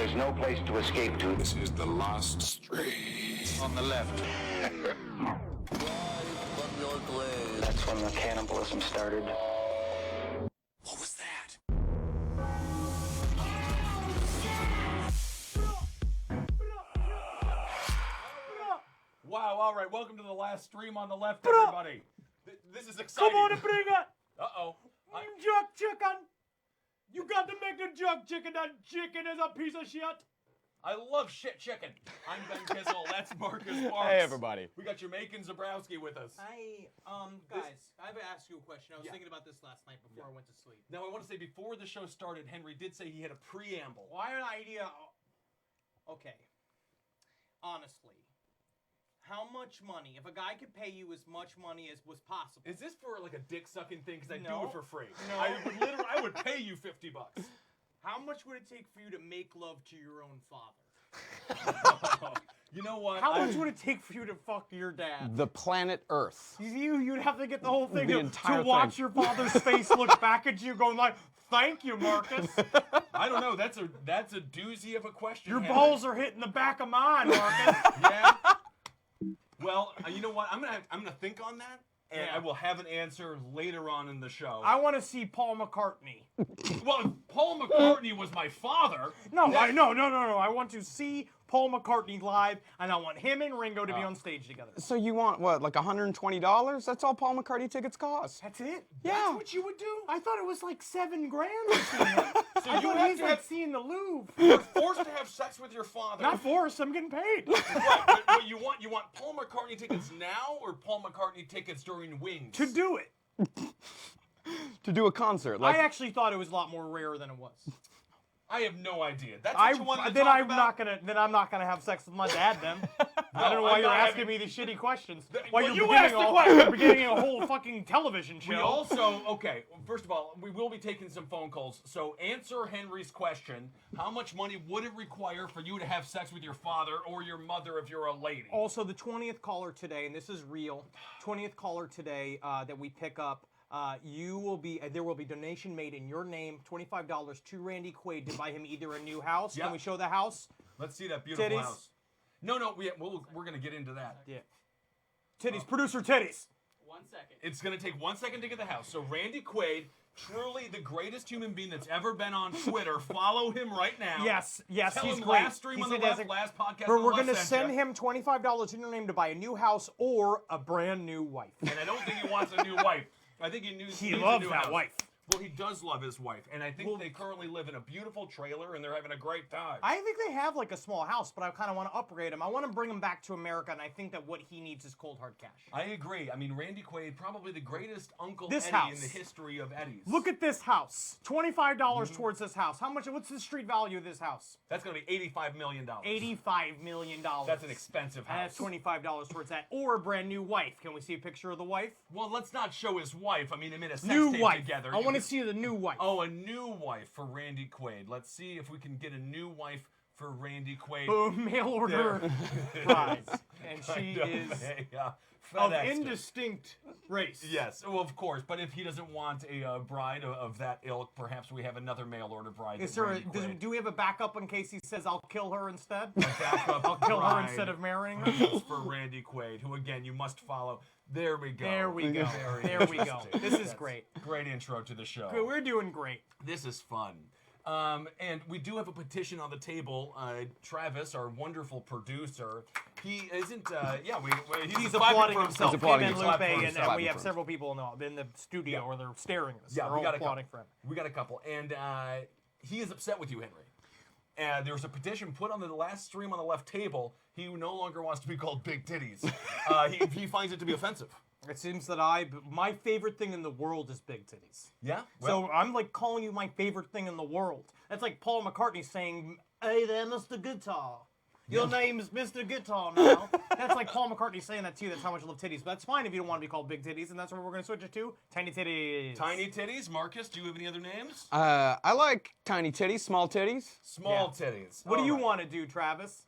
There's no place to escape to. This is the last stream. On the left. That's when the cannibalism started. What was that? Wow, all right, welcome to the last stream on the left, everybody. This is exciting. Come on and bring it! Uh-oh. Jerk chicken! You got to make the jerk chicken. That chicken is a piece of shit. I love shit chicken. I'm Ben Kissel. That's Marcus Parks. Hey, everybody. We got Jamaican Zabrowski with us. Guys, I have to ask you a question. I was thinking about this last night before I went to sleep. Now, I want to say, before the show started, Henry did say he had a preamble. Why an idea? Okay. Honestly, how much money, if a guy could pay you as much money as was possible? Is this for like a dick-sucking thing? Because I do No. it for free. No. I would pay you $50. How much would it take for you to make love to your own father? You know what? How much would it take for you to fuck your dad? The planet Earth. You'd have to get the whole thing The to entire watch thing. your father's face look back at you going like, thank you, Marcus. I don't know. That's a doozy of a question. Your Henry. balls are hitting the back of mine, Marcus. Yeah. Well, you know what? I'm gonna think on that, and Yeah. I will have an answer later on in the show. I want to see Paul McCartney. Well, if Paul McCartney was my father. No. I want to see Paul McCartney live, and I want him and Ringo to be on stage together. So you want, what, like $120? That's all Paul McCartney tickets cost. That's it? Yeah. That's what you would do? I thought it was like $7,000 to see him. So I you thought have he's to like have, seeing the Louvre. you're forced to have sex with your father. Not forced, I'm getting paid. Right, but you want Paul McCartney tickets now or Paul McCartney tickets during Wings? To do it. To do a concert. Like, I actually thought it was a lot more rare than it was. I have no idea. That's what you wanted to Then talk I'm about? not gonna have sex with my dad then. I don't know why I'm you're not asking having- me these shitty questions. Well, Why you you're asked the question. you're beginning a whole fucking television show. We also, okay, first of all, we will be taking some phone calls. So answer Henry's question. How much money would it require for you to have sex with your father or your mother if you're a lady? Also, the 20th caller today, and this is real, 20th caller today that we pick up, there will be donation made in your name, $25 to Randy Quaid to buy him either a new house. Yeah. Can we show the house? Let's see that beautiful Titties. house. No, we're going to get into that. Yeah. Titties, producer titties. 1 second. It's going to take 1 second to get the house. So Randy Quaid, truly the greatest human being that's ever been on Twitter. Follow him right now. Yes, Tell he's him great. last stream He on the said left, as a- last podcast We're on the left going to sent send ya. him $25 in your name to buy a new house or a brand new wife. And I don't think he wants a new wife. I think he needs He a loves new that house. wife. Well, he does love his wife, and I think they currently live in a beautiful trailer, and they're having a great time. I think they have like a small house, but I kind of want to upgrade him. I want to bring him back to America, and I think that what he needs is cold hard cash. I agree. I mean, Randy Quaid, probably the greatest Uncle This Eddie house. in the history of Eddies. Look at this house. $25 towards this house. How much? What's the street value of this house? That's going to be $85 million. $85 million. That's an expensive And house. that's $25 towards that, or a brand new wife. Can we see a picture of the wife? Well, let's not show his wife. I mean, I'm in a sex New tape wife. together. I want to see the new wife. Oh, a new wife for Randy Quaid. Let's see if we can get a new wife for Randy Quaid. Boom, mail order prize, and she is of FedEx. indistinct race. Yes, well, of course. But if he doesn't want a bride of that ilk, perhaps we have another mail order bride. Is that there? Randy Quaid- Do we have a backup in case he says I'll kill her instead? backup I'll kill her bride instead of marrying her. just for Randy Quaid, who again you must follow. There we go. There we go. Very There we go. interesting. This is That's great. Great intro to the show. Good, we're doing great. This is fun. And we do have a petition on the table. Travis, our wonderful producer, he isn't. He's He's clapping applauding for himself. He's applauding Him and himself. Lupe, Clapping for and himself. we have several people in the studio, or they're staring at us. Yeah, they're we all got a applauding couple. for him. We got a couple, and he is upset with you, Henry. There was a petition put on the last stream on the left table. He no longer wants to be called Big Titties. He finds it to be offensive. It seems that my favorite thing in the world is big titties. Yeah. So I'm like calling you my favorite thing in the world. That's like Paul McCartney saying, "Hey there, Mr. Guitar. Your name is Mr. Guitar now." That's like Paul McCartney saying that to you. That's how much I love titties. But that's fine if you don't want to be called big titties, and that's what we're going to switch it to. Tiny titties. Tiny titties. Marcus, do you have any other names? I like tiny titties, small titties. Small titties. What do you All right. want to do, Travis?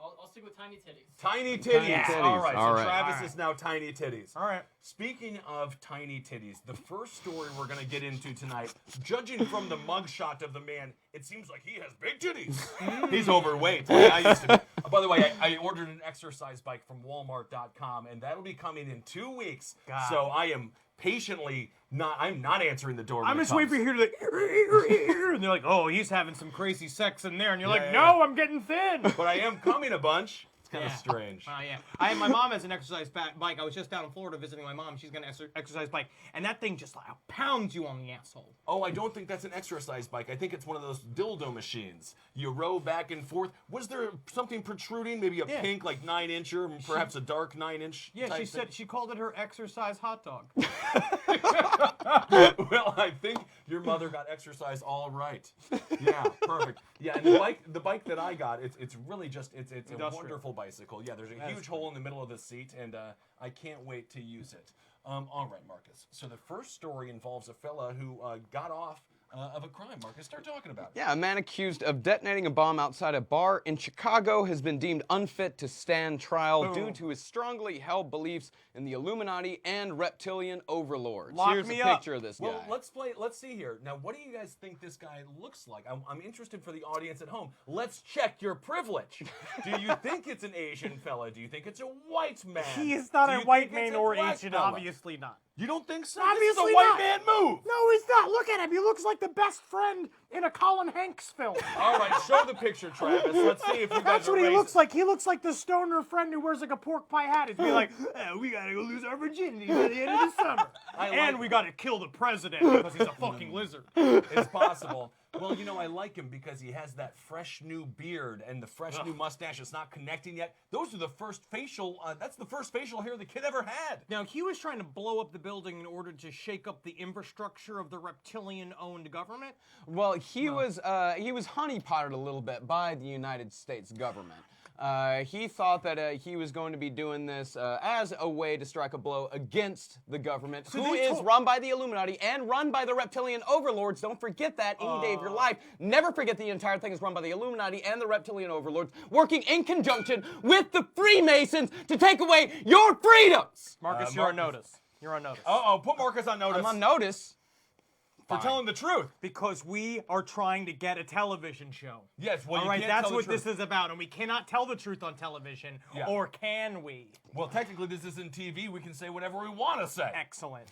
I'll stick stick with tiny titties. Tiny titties. titties. All right. All So right. Travis is now tiny titties. All right. Speaking of tiny titties, the first story we're going to get into tonight, judging from the mugshot of the man, it seems like he has big titties. He's overweight. Like I used to be. By the way, I ordered an exercise bike from Walmart.com, and that'll be coming in 2 weeks. God. So I am patiently I'm not answering the door. I'm when just it waiting for comes. you to like, and they're like, oh, he's having some crazy sex in there, and you're like, Yeah. no, I'm getting thin. But I am coming a bunch. It's kind of Yeah. strange. Yeah. My mom has an exercise bike. I was just down in Florida visiting my mom. She's got an exercise bike, and that thing just like pounds you on the asshole. Oh, I don't think that's an exercise bike. I think it's one of those dildo machines. You row back and forth. Was there something protruding? Maybe a Yeah. pink, like 9-incher, perhaps a dark 9-inch? Yeah, type she thing? said she called it her exercise hot dog. Well, I think your mother got exercise all right. Yeah, perfect. Yeah, and the bike that I got, it's really just it's a Industrial. wonderful bicycle. Yeah, there's a huge hole in the middle of the seat, and I can't wait to use it. All right, Marcus. So the first story involves a fella who got off of a crime. Marcus, start talking about it. Yeah, a man accused of detonating a bomb outside a bar in Chicago has been deemed unfit to stand trial due to his strongly held beliefs in the Illuminati and reptilian overlords. Lock Here's me a up. picture of this Well, guy. let's see here. Now, what do you guys think this guy looks like? I'm interested for the audience at home. Let's check your privilege. Do you think it's an Asian fella? Do you think it's a white man? He is not Do a you white think it's man a or black Asian, fella? obviously not. You don't think so? Obviously this is a white not. man move. No, he's not. Look at him. He looks like the best friend in a Colin Hanks film. All right, show the picture, Travis. Let's see if you guys That's are what he racist. looks like. He looks like the stoner friend who wears like a pork pie hat. He'd be like, we gotta go lose our virginity by the end of the summer. And we gotta kill the president because he's a fucking lizard. It's possible. Well, you know, I like him because he has that fresh new beard and the fresh new mustache. It's not connecting yet. Those are the first facial. That's the first facial hair the kid ever had. Now, he was trying to blow up the building in order to shake up the infrastructure of the reptilian-owned government. Well, he was honeypotted a little bit by the United States government. He thought that he was going to be doing this as a way to strike a blow against the government, who is run by the Illuminati and run by the reptilian overlords. Don't forget that any day of your life. Never forget the entire thing is run by the Illuminati and the reptilian overlords, working in conjunction with the Freemasons to take away your freedoms. Marcus, you're on notice. You're on notice. Uh-oh, put Marcus on notice. I'm on notice. for telling the truth. Because we are trying to get a television show. Yes, well, All you right, can't that's tell the what truth. this is about, and we cannot tell the truth on television, Yeah. or can we? Well, technically, this isn't TV. We can say whatever we want to say. Excellent.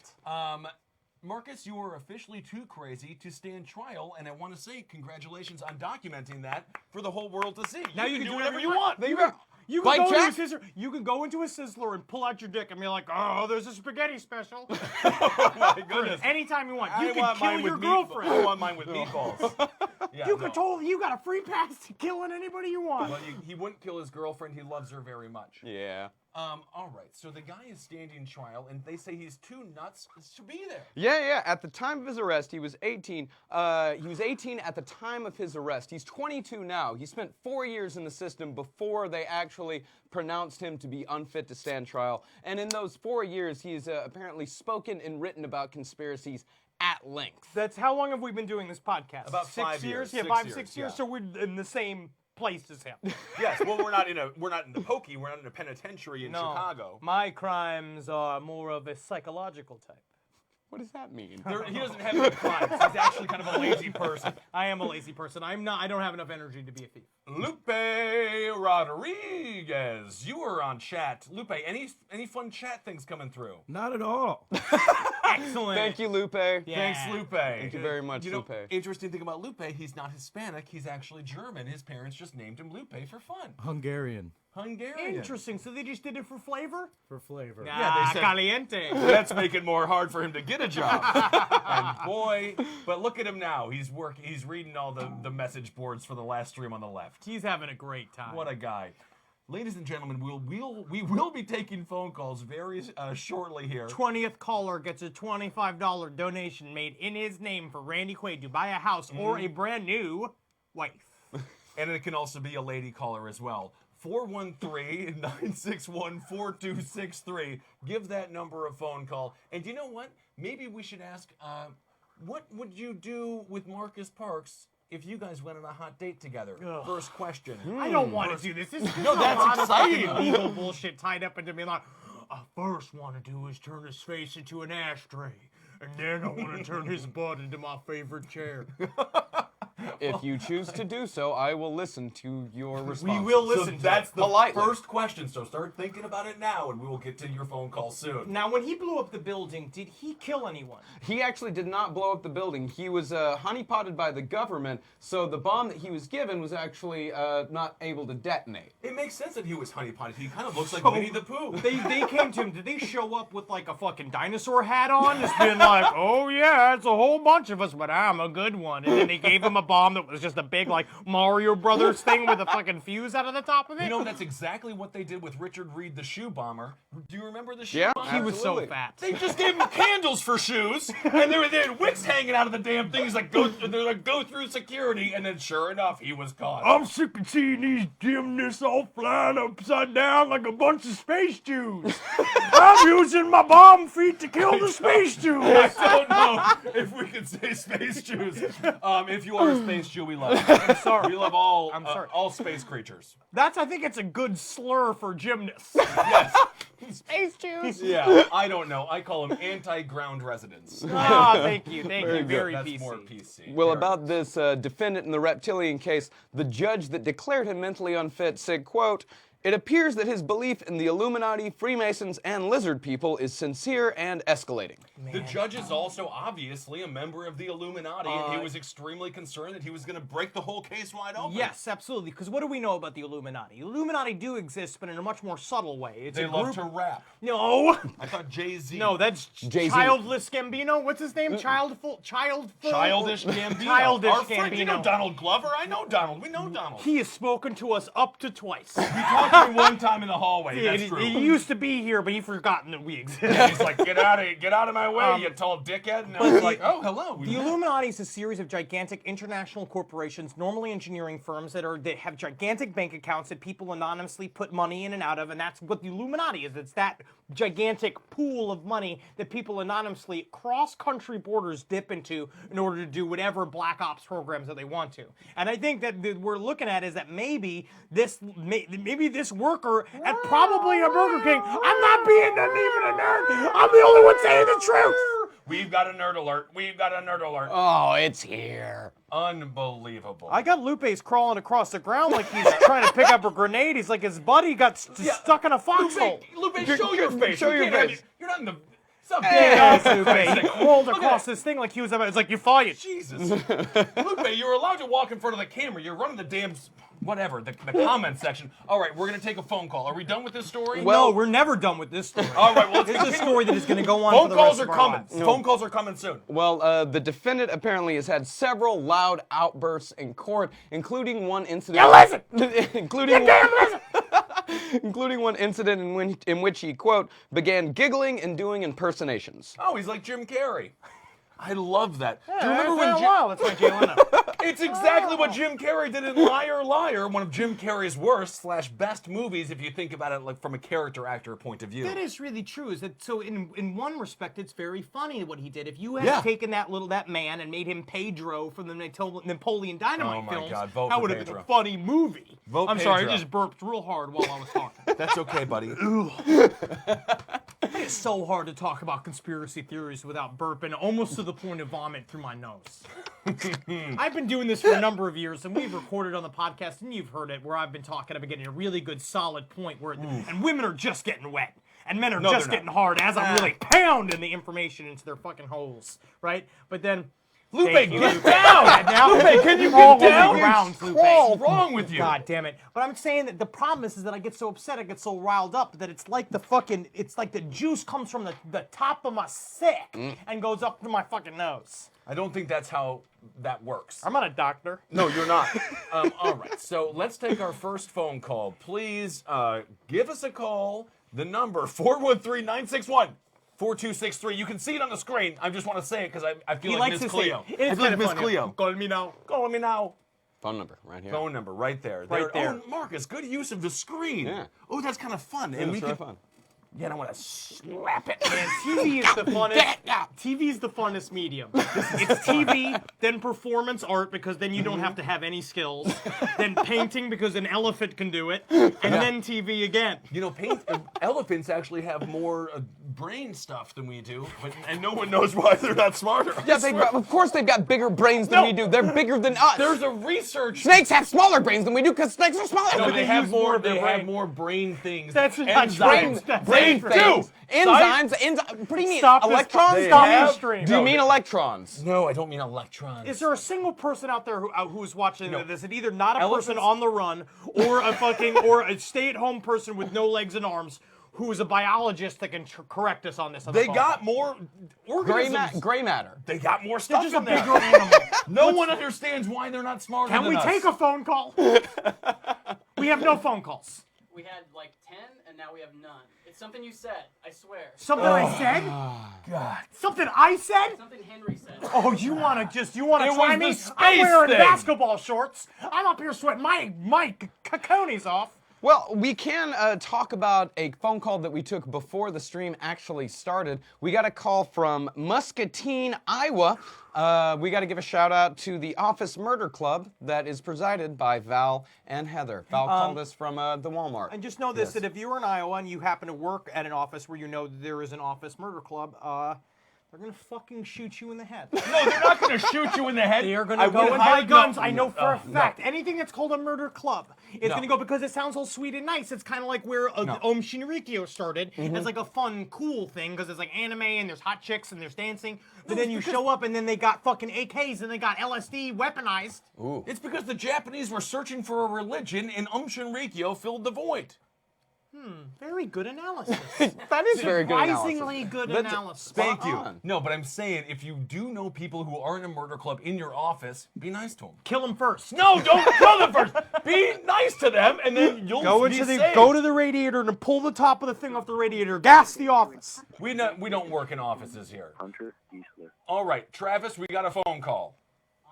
Marcus, you are officially too crazy to stand trial, and I want to say congratulations on documenting that for the whole world to see. Now you can do do whatever whatever you want. You Bike can, go check? into a sizzler, you can go into a sizzler and pull out your dick and be like, oh, there's a spaghetti special. Oh my goodness. Anytime you want. I You can want kill mine your with girlfriend. I want mine with meatballs. Yeah, You no. you got a free pass to killing anybody you want. Well, he wouldn't kill his girlfriend. He loves her very much. Yeah. All right. So the guy is standing trial, and they say he's too nuts to be there. Yeah. At the time of his arrest, he was 18. He was 18 at the time of his arrest. He's 22 now. He spent 4 years in the system before they actually pronounced him to be unfit to stand trial. And in those 4 years, he's apparently spoken and written about conspiracies at length. That's how long have we been doing this podcast? About 6 5 years. years. Yeah, 6 6 years, years. yeah. So we're in the same place as him. Yes. Well, we're not in the pokey. We're not in a penitentiary in Chicago. My crimes are more of a psychological type. What does that mean? He doesn't have any crimes. He's actually kind of a lazy person. I am a lazy person. I don't have enough energy to be a thief. Lupe Rodriguez, you were on chat. Lupe, any fun chat things coming through? Not at all. Excellent. Thank you, Lupe. Thanks, Lupe. Thank you very much, You know, Lupe. interesting thing about Lupe, he's not Hispanic. He's actually German. His parents just named him Lupe for fun. Hungarian Hungarian. Interesting. So they just did it for flavor? for flavor. Yeah, they said- caliente. Let's make it more hard for him to get a job. And boy, but look at him now. He's reading all the message boards for the last stream on the left. He's having a great time. What a guy. Ladies and gentlemen, we will be taking phone calls very shortly here. 20th caller gets a $25 donation made in his name for Randy Quaid to buy a house or a brand new wife. And it can also be a lady caller as well. 413-961-4263. Give that number a phone call. And you know what? Maybe we should ask, what would you do with Marcus Parks if you guys went on a hot date together? Ugh. First question. I don't want to do this. No, that's exciting. Legal bullshit tied up into me. Like, I first want to do is turn his face into an ashtray, and then I want to turn his butt into my favorite chair. If you choose to do so, I will listen to your response. We will So listen. that's the Politely. first question. So start thinking about it now, and we will get to your phone call soon. Now, when he blew up the building, did he kill anyone? He actually did not blow up the building. He was honeypotted by the government, so the bomb that he was given was actually not able to detonate. It makes sense that he was honeypotted. He kind of looks like So, Winnie the Pooh. They came to him. Did they show up with like a fucking dinosaur hat on? Just being like, oh yeah, it's a whole bunch of us, but I'm a good one. And then they gave him a bomb that was just a big like Mario Brothers thing with a fucking fuse out of the top of it. You know, that's exactly what they did with Richard Reed, the shoe bomber. Do you remember the shoe Yeah, bomber? he was so absolutely. fat. They just gave him candles for shoes, and they had wicks hanging out of the damn thing. He's like, go through security, and then sure enough, he was caught. I'm sick of seeing these gymnasts all flying upside down like a bunch of space Jews. I'm using my bomb feet to kill the space Jews. I don't know if we can say space Jews. If you are a space Jew, we love you. I'm sorry. We love all. I'm sorry. All space creatures. I think it's a good slur for gymnasts. Yes. Space Jews. Yeah. I don't know. I call them anti-ground residents. Ah, thank you, very That's PC. more PC. Well, Very about this defendant in the reptilian case, the judge that declared him mentally unfit said, quote, "It appears that his belief in the Illuminati, Freemasons, and lizard people is sincere and escalating." The judge is also obviously a member of the Illuminati, and he was extremely concerned that he was going to break the whole case wide open. Yes, absolutely. Because what do we know about the Illuminati? Illuminati do exist, but in a much more subtle way. It's They a love group. to rap. No, I thought Jay-Z. no, that's Jay-Z. childless Gambino. What's his name? Childish Gambino. Childish Our friend, you know Gambino. Donald Glover? I know Donald. We know Donald. He has spoken to us up to twice. He talked to me one time in the hallway. That's he, true. he used to be here, but he's forgotten that we exist. He's like, get out of my way, you tall dickhead. And I was like, oh, hello. The Illuminati is a series of gigantic international corporations, normally engineering firms, that have gigantic bank accounts that people anonymously put money in and out of, and that's what the Illuminati is. It's that gigantic pool of money that people anonymously cross-country borders dip into in order to do whatever black ops programs that they want to. And I think that we're looking at is that maybe this worker at probably a Burger King. I'm not being even a nerd. I'm the only one saying the truth. We've got a nerd alert. We've got a nerd alert. Oh, it's here. Unbelievable. I got Lupe's crawling across the ground like he's trying to pick up a grenade. He's like his buddy got stuck in a foxhole. Lupe, show your face. show We your can't have face. you- You're not in the... Stop Yes, being Lupe. He crawled across this thing like he was about. It's like you fought you. Jesus. Lupe, you're allowed to walk in front of the camera. You're running the damn... Whatever, the comment section. All right, we're going to take a phone call. Are we done with this story? No, we're never done with this story. All right, well, let's This is a continue. story that is going to go on Phone for the calls rest are of our coming. lives. Phone calls are coming soon. Well, the defendant apparently has had several loud outbursts in court, including one incident. Including one incident in which he, quote, began giggling and doing impersonations. Oh, he's like Jim Carrey. I love that. Do you Yeah, remember it's when been a Jim... while. That's my Jay Leno. It's exactly what Jim Carrey did in Liar Liar, one of Jim Carrey's worst / best movies if you think about it like from a character actor point of view. That is really true. Is that so? In one respect, it's very funny what he did. If you had Yeah. taken that man and made him Pedro from the Napoleon Dynamite Oh my films, God, vote that for would have been Pedro. a funny movie. Vote I'm sorry, I Pedro. just burped real hard while I was talking. That's okay, buddy. It's so hard to talk about conspiracy theories without burping, almost to the point of vomit through my nose. I've been doing this for a number of years, and we've recorded on the podcast, and you've heard it, where I've been talking about getting a really good, solid point where, and women are just getting wet, and men are No, just they're not. getting hard as I'm really pounding the information into their fucking holes, right? But then. Lupe, Thank you, get Lupe. down! Now, Lupe, can you all get down? over the grounds, Lupe. What's wrong with you? God damn it. But I'm saying that the problem is that I get so upset, I get so riled up that it's like the juice comes from the top of my sick and goes up to my fucking nose. I don't think that's how that works. I'm not a doctor. No, you're not. All right, so let's take our first phone call. Please give us a call. The number, 413-961. 4263. You can see it on the screen. I just want to say it because I feel He like likes Miss to say Cleo. it. I It's feel like kinda Miss funny. Cleo. Call me now. Call me now. Phone number right here. Phone number right there. Right there. Oh, Marcus, good use of the screen. Yeah. Oh, that's kind of fun. Yeah, it's really fun. Yeah, I want to slap it. And TV is the funnest. TV is the funnest medium. It's TV, then performance art because then you don't have to have any skills, then painting because an elephant can do it, and then TV again. You know, elephants actually have more brain stuff than we do, and no one knows why they're not smarter. Yeah, of course they've got bigger brains than we do. They're bigger than us. There's a research. Snakes have smaller brains than we do because snakes are smaller. No, than they we have use more. more of their They brain. have more brain things. That's not enzymes. brain things. Enzymes. What do you mean? Stop Electrons? This, stop have- your stream. Do you mean electrons? No, I don't mean electrons. Is there a single person out there who's watching No. this, and either not a person Elephants- on the run, or a stay-at-home person with no legs and arms, who is a biologist that can correct us on this? On the They phone got call? more organisms. Gray matter. They got more They're stuff just in a there. bigger animal. No one understands why they're not smarter Can than we us. take a phone call? We have no phone calls. We had like 10, and now we have none. It's something you said, I swear. Something I said? God. Something I said? Something Henry said. Oh, you wanna It try was me? the I'm space wearing thing. basketball shorts. I'm up here sweating my cojones off. Well, we can talk about a phone call that we took before the stream actually started. We got a call from Muscatine, Iowa. We got to give a shout out to the Office Murder Club that is presided by Val and Heather. Val called us from the Walmart. And just know this, that if you're in Iowa and you happen to work at an office where you know that there is an Office Murder Club, they're gonna fucking shoot you in the head. No, they're not going to shoot you in the head. They are I gonna go would and buy hire- guns. no, I know no, for a no. fact. Anything that's called a murder club is No. gonna go because it sounds all sweet and nice. It's kind of like where Om Shinrikyo started. It's like a fun, cool thing because it's like anime and there's hot chicks and there's dancing. But then you show up and then they got fucking AKs and they got LSD weaponized. It's because the Japanese were searching for a religion and Shinrikyo filled the void. Very good analysis. That is very good analysis. Surprisingly good analysis. Thank you. on. No, but I'm saying if you do know people who are in a murder club in your office, be nice to them. Kill them first. No, don't kill them first. Be nice to them, and then you'll be safe. Go to the radiator and pull the top of the thing off the radiator. Gas the office. We don't work in offices here. Hunter Eastler. All right, Travis, we got a phone call.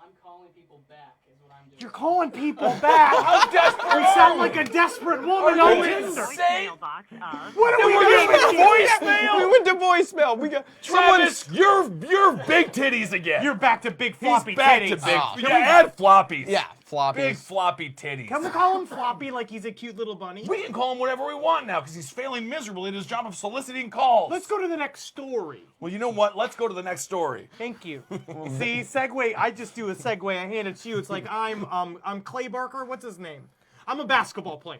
I'm calling people back, is what I'm doing. You're calling people back. How desperate You sound like a desperate woman Are on you Tinder. insane? What are we We're doing? getting voicemail. We went to voicemail. We got Travis, you're big titties again. You're back to big He's floppy back titties. to big. Oh. Yeah, add floppies. Yeah, floppies. Big floppy titties. Can we call him floppy like he's a cute little bunny? We can call him whatever we want now because he's failing miserably at his job of soliciting calls. Let's go to the next story. Well, you know what? Let's go to the next story. Thank you. See, segue. I just do a segue. I hand it to you. It's like I'm Clay Barker. What's his name? I'm a basketball player.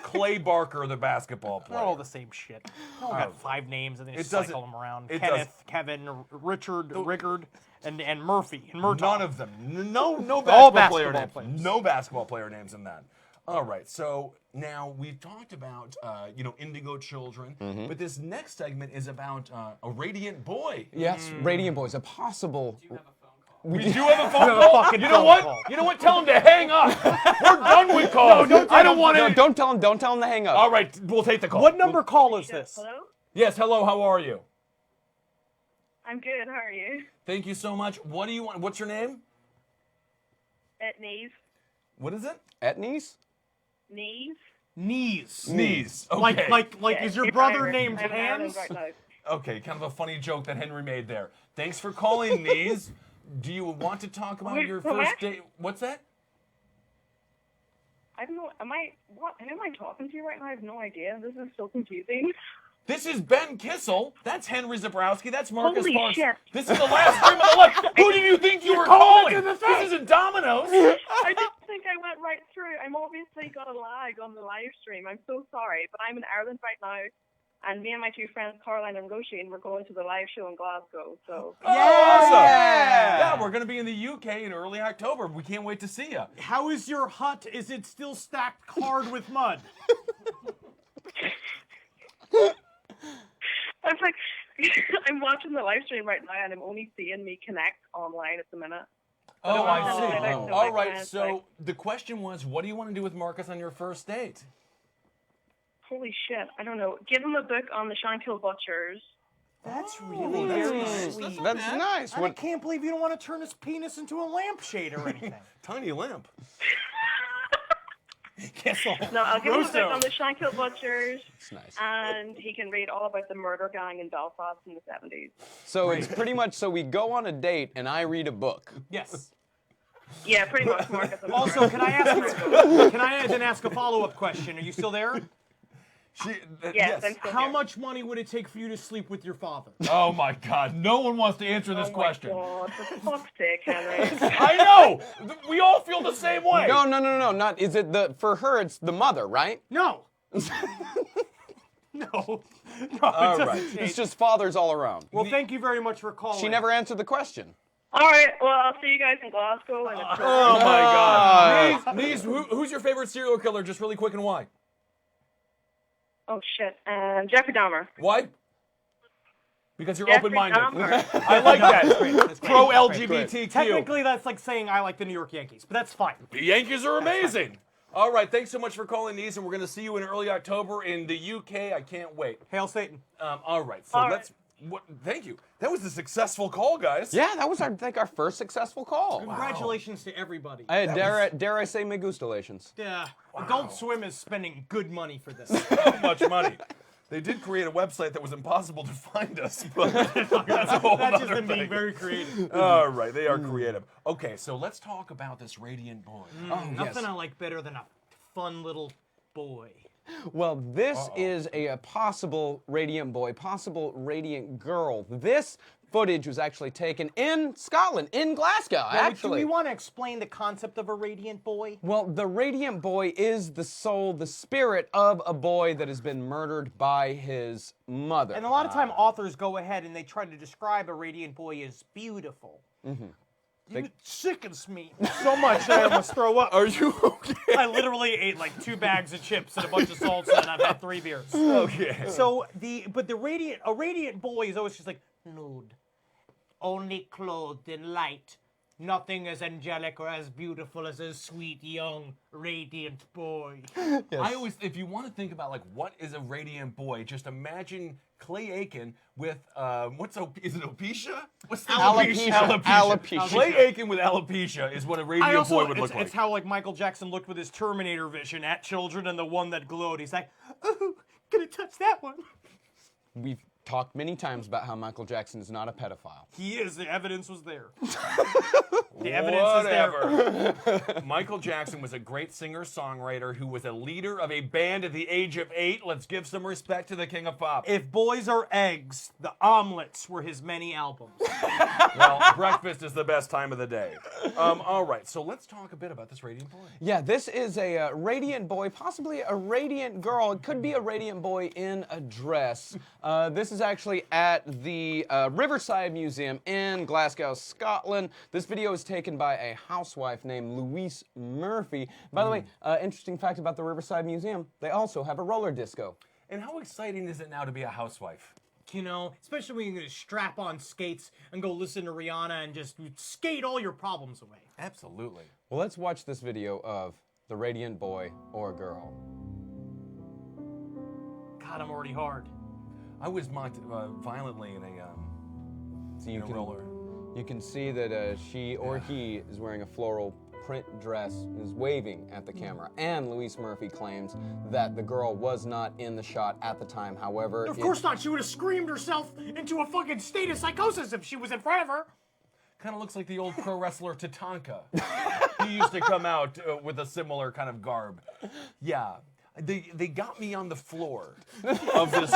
Clay Barker, the basketball player. They're all the same shit. They all got 5 names and they just doesn't- cycle them around. it Kenneth, Kevin, Richard, Rickard, and Murphy. And Murtaugh. None of them. No All basketball player basketball names. players. No basketball player names in that. All right, so now we've talked about indigo children, but this next segment is about a radiant boy. Yes, Radiant Boys, a possible. You have a phone call. We do have a phone call. fucking You know phone what? call. You know what? Tell him to hang up. We're done with calls. I don't want No, to. don't tell him. Don't tell him to hang up. All right, we'll take the call. What number call is this? Hello? Yes, hello. How are you? I'm good. How are you? Thank you so much. What do you want? What's your name? At knees. What is it? Etnies? Knees. Knees. Knees. Okay. Like is your brother named I'm Ireland Hands? right now. Okay, kind of a funny joke that Henry made there. Thanks for calling, Knees. Do you want to talk about Wait, your what? first date? What's that? I don't know. Am I talking to you right now? I have no idea. This is so confusing. This is Ben Kissel. That's Henry Zabrowski. That's Marcus Holy Parks. shit. This is the last stream on the left. Who do you think you were calling? This isn't Domino's. I just think I went right through. I'm obviously got a lag on the live stream. I'm so sorry, but I'm in Ireland right now, and me and my 2 friends, Caroline and Roisin, we're going to the live show in Glasgow. So Oh, awesome. Yeah, we're going to be in the UK in early October. We can't wait to see you. How is your hut? Is it still stacked hard with mud? I'm like, I'm watching the live stream right now, and I'm only seeing me connect online at the minute. Oh, I Oh, see. I don't know All my right, plans, so the question was, what do you want to do with Marcus on your first date? Holy shit! I don't know. Give him a book on the Shankill Butchers. That's really very nice. sweet. That's nice. I What? can't believe you don't want to turn his penis into a lampshade or anything. Tiny lamp. No, I'll give him a book on the Shankill Butchers, It's nice. and he can read all about the murder gang in Belfast in the 70s. So it's pretty much so we go on a date and I read a book. Yes. Yeah, pretty much, Marcus. I'm Also, sorry. can I then ask a follow-up question? Are you still there? Yes, I'm still How here. much money would it take for you to sleep with your father? Oh my God! No one wants to answer this question. Oh, for fuck's sake, Henry. I know. We all feel the same way. No, not is it the for her it's the mother, right? No. No. All it right. doesn't It's change. just fathers all around. Well, thank you very much for calling. She never answered the question. All right, well, I'll see you guys in Glasgow. And Oh my God. Niece, who's your favorite serial killer? Just really quick and why? oh, shit. Jeffrey Dahmer. Why? Because you're Jeffrey open-minded. Dahmer. I like that. That's great. Pro LGBTQ. Technically, that's like saying I like the New York Yankees, but that's fine. The Yankees are amazing. All right, thanks so much for calling, Niece, and we're going to see you in early October in the UK. I can't wait. Hail Satan. All right, so All let's. Thank you. That was a successful call, guys. Yeah, that was I think our first successful call. Congratulations to everybody. Dare I say me gustalations. Yeah. Adult Swim is spending good money for this. So much money. They did create a website that was impossible to find us, but that's a whole That's just other them being thing. very creative. All right, they are creative. Okay, so let's talk about this radiant boy. Nothing I like better than a fun little boy. Well, this is a possible radiant boy, possible radiant girl. This footage was actually taken in Scotland, in Glasgow, Do actually. we want to explain the concept of a radiant boy? Well, the radiant boy is the soul, the spirit of a boy that has been murdered by his mother. And a lot of time authors go ahead and they try to describe a radiant boy as beautiful. It sickens me so much that I almost throw up. Are you okay? I literally ate like 2 bags of chips and a bunch of salsa, and I've had 3 beers. Okay. So a radiant boy is always just like nude, only clothed in light, nothing as angelic or as beautiful as a sweet young radiant boy. I always, if you want to think about like what is a radiant boy, just imagine Clay Aiken with is it alopecia? What's the Alopecia. Clay Aiken with alopecia is what a radiant boy would look like. It's how like Michael Jackson looked with his Terminator vision at children and the one that glowed. He's like, ooh, gonna touch that one. We've talked many times about how Michael Jackson is not a pedophile. He is. The evidence was there. The evidence is there. Whatever. Michael Jackson was a great singer-songwriter who was a leader of a band at the age of 8. Let's give some respect to the king of pop. If boys are eggs, the omelets were his many albums. Well, breakfast is the best time of the day. All right, so let's talk a bit about this radiant boy. Yeah, this is a radiant boy, possibly a radiant girl. It could be a radiant boy in a dress. This is actually at the Riverside Museum in Glasgow, Scotland. This video is taken by a housewife named Louise Murphy. By the way, interesting fact about the Riverside Museum, they also have a roller disco. And how exciting is it now to be a housewife? You know, especially when you can just strap on skates and go listen to Rihanna and just skate all your problems away. Absolutely. Well, let's watch this video of the radiant boy or girl. God, I'm already hard. I was mocked violently in a So you in a roller. You can see that she or he is wearing a floral print dress and is waving at the camera. And Louise Murphy claims that the girl was not in the shot at the time. However, Of course not. She would have screamed herself into a fucking state of psychosis if she was in front of her. Kind of looks like the old pro wrestler Tatanka. He used to come out with a similar kind of garb. Yeah. They got me on the floor of this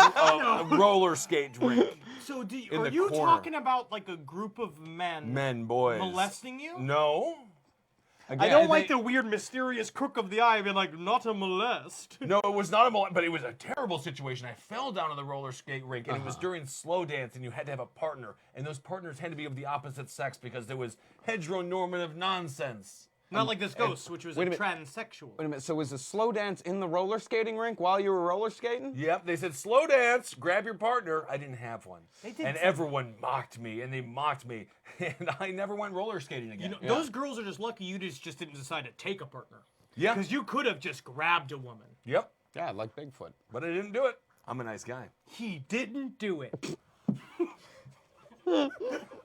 roller skate rink. So In are the you corner. talking about like a group of men Boys. molesting you? No. I don't like the weird mysterious crook of the eye being like, not a molest. No, it was not a molest, but it was a terrible situation. I fell down on the roller skate rink, and it was during slow dance, and you had to have a partner, and those partners had to be of the opposite sex because there was heteronormative nonsense. Not like this ghost, which was a wait a minute. transsexual. Wait a minute, so was the slow dance in the roller skating rink while you were roller skating? Yep, they said slow dance, grab your partner. I didn't have one. They did and say- everyone mocked me, and they mocked me, and I never went roller skating again. You know, those girls are just lucky you just didn't decide to take a partner. Yeah. Because you could have just grabbed a woman. Yep, Yeah, like Bigfoot. but I didn't do it. I'm a nice guy. He didn't do it.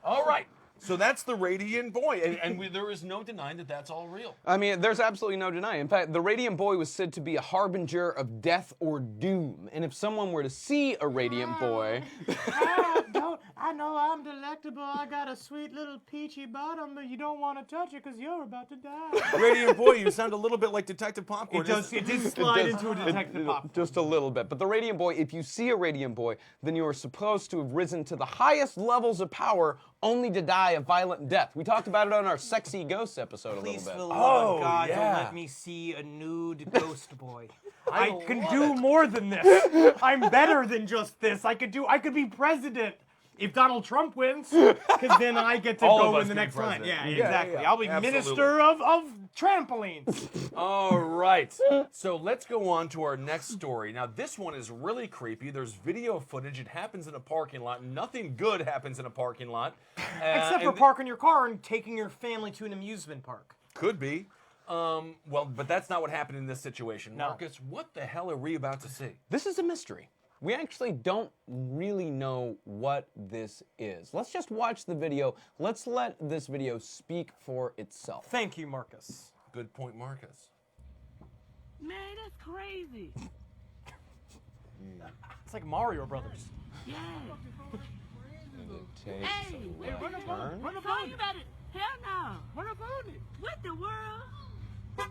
All right. So that's the Radiant Boy, and there is no denying that that's all real. I mean, there's absolutely no denying. In fact, the Radiant Boy was said to be a harbinger of death or doom. And if someone were to see a Radiant Boy... I know I'm delectable. I got a sweet little peachy bottom, but you don't want to touch it because you're about to die. Radiant Boy, you sound a little bit like Detective Popcorn. It did slide into a detective pop. Just a little bit. But the Radiant Boy, if you see a Radiant Boy, then you are supposed to have risen to the highest levels of power only to die a violent death. We talked about it on our Sexy Ghosts episode Please, for a the little bit. love of God, yeah. don't let me see a nude ghost boy. I can do more than this. I'm better than just this. I could be president. If Donald Trump wins, because then I get to All of go us in the can be next line. president. Yeah, exactly. yeah. I'll be Absolutely. minister of trampolines. All right. So let's go on to our next story. Now, this one is really creepy. There's video footage. It happens in a parking lot. Nothing good happens in a parking lot. Except for parking your car and taking your family to an amusement park. Could be. Well, but that's not what happened in this situation. No. Marcus, what the hell are we about to see? This is a mystery. We actually don't really know what this is. Let's just watch the video. Let's let this video speak for itself. Thank you, Marcus. Good point, Marcus. Man, that's crazy. It's like Mario Brothers. Yeah. Take Hey, a run left up on turn. Run up on you better. Hell no. Run up on it. What the world?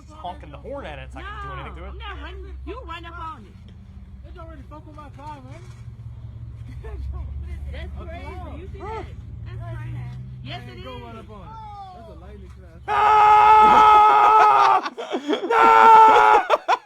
It's honking the horn at it. It's not going to do anything to it. I'm not running. You run up on it. It's already fuck with my car, man. That's crazy. You see that? That's crazy. Yes, it Go run is. up on it. That's a lightning class.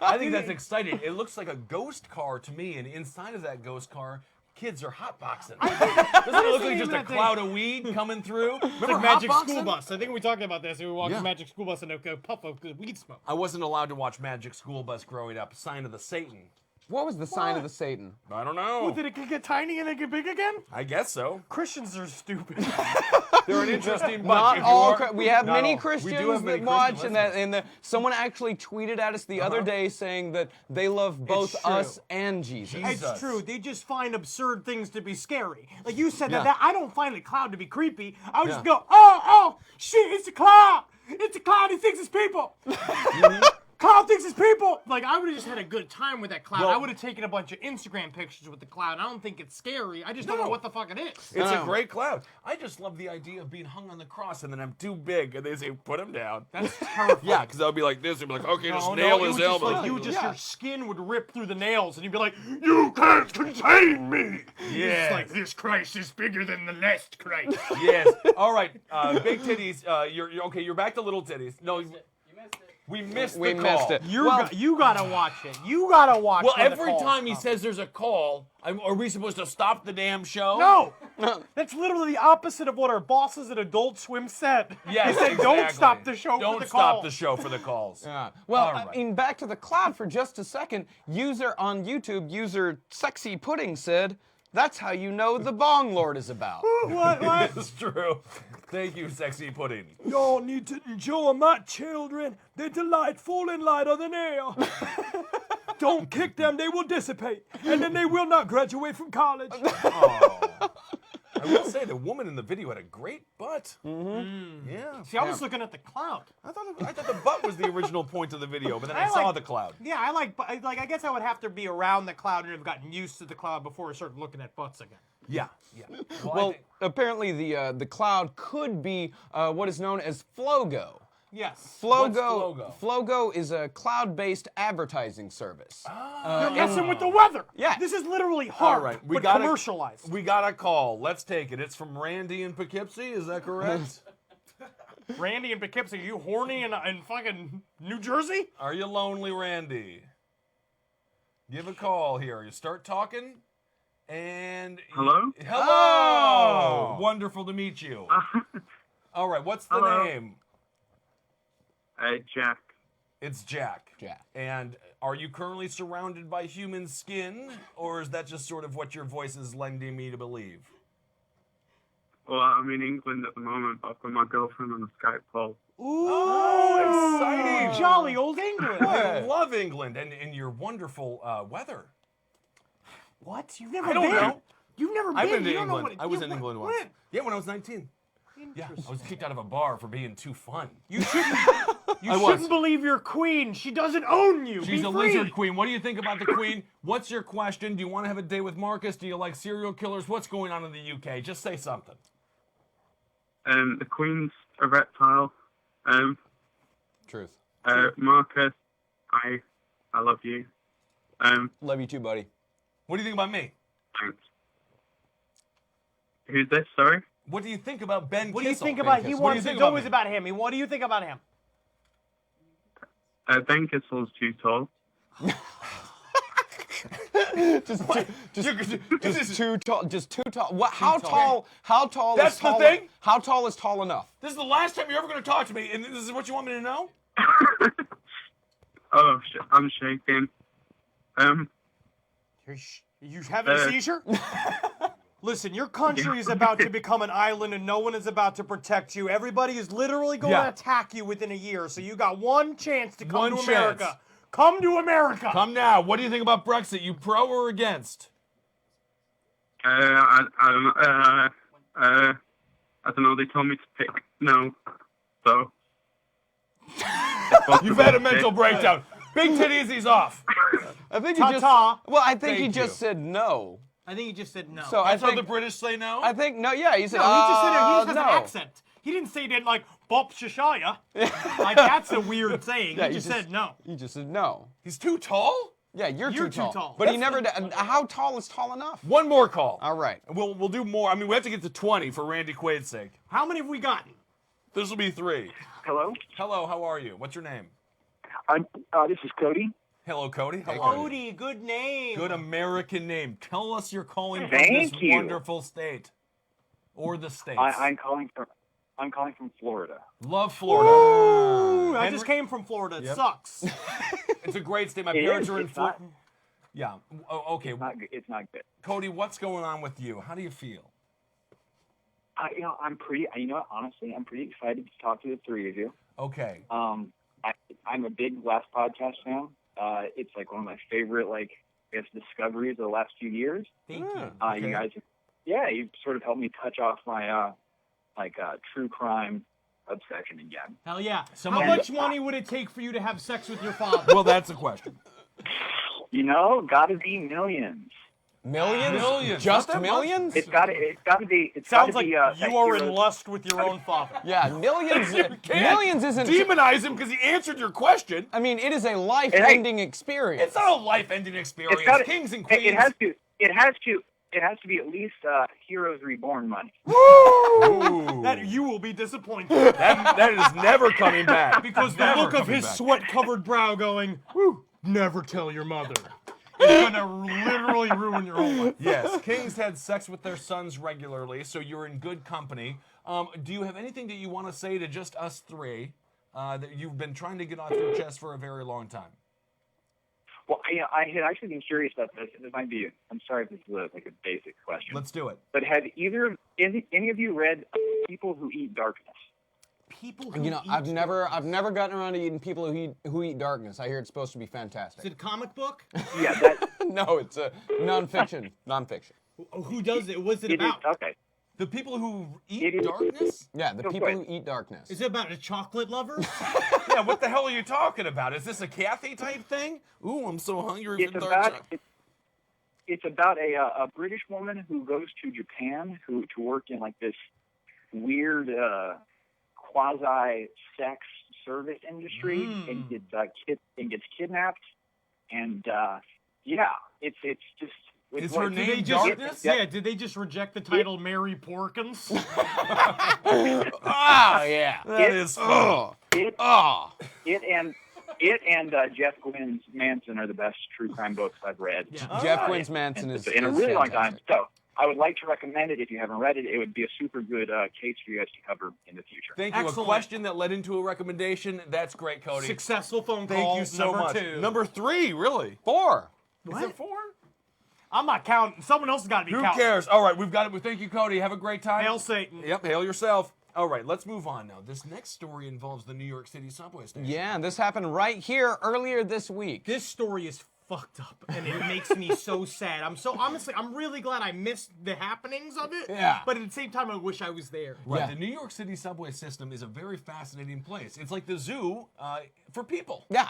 I think that's exciting. It looks like a ghost car to me, and inside of that ghost car, kids are hotboxing. Doesn't it look like just a cloud of weed coming through? It's Remember like Magic hotboxing? School Bus. I think we talked about this. We walked Yeah. the Magic School Bus and a puff of weed smoke. I wasn't allowed to watch Magic School Bus growing up. Sign of the Satan. What was the sign of the Satan? I don't know. Did it get tiny and then get big again? I guess so. Christians are stupid. They're an interesting bunch. Not If you all. are- We have not many all. We Christians do have many that watch, Christian and someone actually tweeted at us the other day saying that they love both true. us and Jesus. It's Jesus. true. They just find absurd things to be scary. Like you said Yeah. that I don't find a cloud to be creepy. I would just Yeah. go, oh, shit, it's a cloud. It's a cloud. He thinks it's people. Cloud thinks it's people. Like I would have just had a good time with that cloud. Well- I would have taken a bunch of Instagram pictures with the cloud. I don't think it's scary. I just don't know what the fuck it is. It's No. a great cloud. I just love the idea of being hung on the cross and then I'm too big and they say, put him down. That's terrifying. Yeah, because I'll be like this and be like, okay, just No, nail it his was just elbow. like your skin would rip through the nails, and you'd be like, "You can't contain me." Yes. It's like this Christ is bigger than the last Christ. Yes. All right. Big titties. You're okay. You're back to little titties. No, You missed it. we missed We the call. missed it. You gotta watch it. You gotta watch. Well, when the every calls time he come. says there's a call, are we supposed to stop the damn show? No, that's literally the opposite of what our bosses at Adult Swim said. Yes, they said, "Don't exactly. stop the show Don't for the stop call." the show for the calls. Yeah. Well, All right. I mean, back to the cloud for just a second. User on YouTube, user Sexy Pudding said, "That's how you know the Bong Lord is about." What? It's true. Thank you, Sexy Pudding. Y'all need to enjoy my children. They're delightful and lighter than air. Don't kick them, they will dissipate. And then they will not graduate from college. Oh. I will say the woman in the video had a great butt. Mm-hmm. Yeah. See, I was looking at the cloud. I thought the butt was the original point of the video, but then I, I saw like- the cloud. Yeah, I guess I would have to be around the cloud and have gotten used to the cloud before I started looking at butts again. Yeah. Yeah. Well, apparently the cloud could be what is known as Flogo. Yes. Flogo. Flogo is a cloud-based advertising service. You're messing with the weather. Yeah. This is literally all hard, right, but commercialized. We got a call. Let's take it. It's from Randy in Poughkeepsie. Is that correct? Randy and Poughkeepsie, are you horny in fucking New Jersey? Are you lonely, Randy? Give a call here. You start talking, and Hello? Hello. Wonderful to meet you. All right. What's the Hello. name? Jack. It's Jack. Jack. And are you currently surrounded by human skin, or is that just sort of what your voice is lending me to believe? Well, I'm in England at the moment, but I've got my girlfriend on a Skype call. Oh, exciting! Jolly old England. I love England and your wonderful weather. What? You've never I don't been? know. You've never been. I've been to You don't know England. what I was yeah, in England once. when? Yeah, when I was 19. Yeah, I was kicked out of a bar for being too fun. You shouldn't. You I shouldn't was. believe your queen. She doesn't own you. She's Be a free. lizard queen. What do you think about the queen? What's your question? Do you want to have a day with Marcus? Do you like serial killers? What's going on in the UK? Just say something. The Queen's a reptile. Truth. Marcus, I love you. Love you too, buddy. What do you think about me? Thanks. Who's this? Sorry. What do you think about Ben What do you Kissel? think about? He What do wants. you think It's about always me? about him. What do you think about him? Ben Kissel's too tall. Just too tall. Just too tall. What? How tall. tall? How tall That's is the tall? thing? How tall is tall enough? This is the last time you're ever going to talk to me, and this is what you want me to know? Oh, I'm shaking. You having a seizure? Listen, your country is about to become an island and no one is about to protect you. Everybody is literally going to attack you within a year, so you got one chance to come to America. Come to America. Come now. What do you think about Brexit? You pro or against? I don't know. They told me to pick no. So. You've had a mental breakdown. Big titties, he's off. I think he just. Ta-ta. Well, I think he Thank just you. said no. I think he just said no. So That's I how think the British say no? I think no. Yeah, he said. No, he just said he just has no. an accent. He didn't say that like Bob Shashaya. Like that's a weird saying. Yeah, he just said no. He just said no. He's too tall? Yeah, you're You're too too tall. tall. But he never. How tall is tall enough? One more call. All right. And we'll do more. I mean, we have to get to 20 for Randy Quaid's sake. How many have we gotten? This will be 3. Hello? Hello, how are you? What's your name? This is Cody. Hello, Cody. How are you? Cody, good name. Good American name. Tell us you're calling from Thank this you. wonderful state. Or the states. I'm calling from Florida. Love Florida. Ooh, I Henry- just came from Florida. It Yep. sucks. It's a great state. My It parents is. are in It's Florida. not- Yeah. Oh, okay. It's not good. Cody, what's going on with you? How do you feel? I'm pretty. Honestly, I'm pretty excited to talk to the three of you. Okay. I'm a big Last Podcast fan. It's like one of my favorite, discoveries of the last few years. Thank you. You guys, you've sort of helped me touch off my true crime obsession again. Hell yeah. Some How of much money would it take for you to have sex with your father? Well, that's a question. Gotta be millions. Millions? Millions. Just Not that much. millions? It's gotta be. Sounds gotta like be, you are in lust with your own father. Yeah, millions. Millions isn't. Demonize him because he answered your question. I mean, it is a life-ending experience. It's not a life-ending experience. Kings and queens. It has to be at least Heroes Reborn money. Ooh. That you will be disappointed. that is never coming back. Because the Never look of coming his back. sweat-covered brow going, whew, never tell your mother. It's gonna literally ruin your whole life. Yes, kings had sex with their sons regularly, so you're in good company. Do you have anything that you want to say to just us three that you've been trying to get off your chest for a very long time? Well, I had actually been curious about this. This might be. I'm sorry if this is a basic question. Let's do it. But have any of you read People Who Eat Darkness? People who I've never gotten around to eating people who eat darkness. I hear it's supposed to be fantastic. Is it a comic book? Yeah, that. No, it's a nonfiction. Nonfiction. Who does it? What's it It is about? okay. The people who It eat is- darkness? Yeah, the Go people for who it. eat darkness. Is it about a chocolate lover? Yeah, what the hell are you talking about? Is this a Kathy type thing? Ooh, I'm so hungry It's for dark about chocolate. it's about a British woman who goes to Japan to work in this weird quasi sex service industry and gets kidnapped and it's just. Is her name They just, Darkness? yeah, did they just reject the title Mary Porkins? Ah, yeah. That is fun. It and Jeff Gwynn's Manson are the best true crime books I've read. Yeah. Jeff Gwynn's Manson is in a is really long time. fantastic. So I would like to recommend it if you haven't read it. It would be a super good case for you guys to cover in the future. Thank you. Excellent. A question that led into a recommendation. That's great, Cody. Successful phone call. Thank you so number much. 2. Number 3, really? 4. Is it 4? I'm not counting. Someone else has got to be Who counting. cares? All right, we've got it. Well, thank you, Cody. Have a great time. Hail Satan. Yep, hail yourself. All right, let's move on now. This next story involves the New York City subway station. Yeah, and this happened right here earlier this week. This story is fucked up, and it makes me so sad. I'm really glad I missed the happenings of it. Yeah. But at the same time, I wish I was there. Right. Yeah. The New York City subway system is a very fascinating place. It's like the zoo for people. Yeah.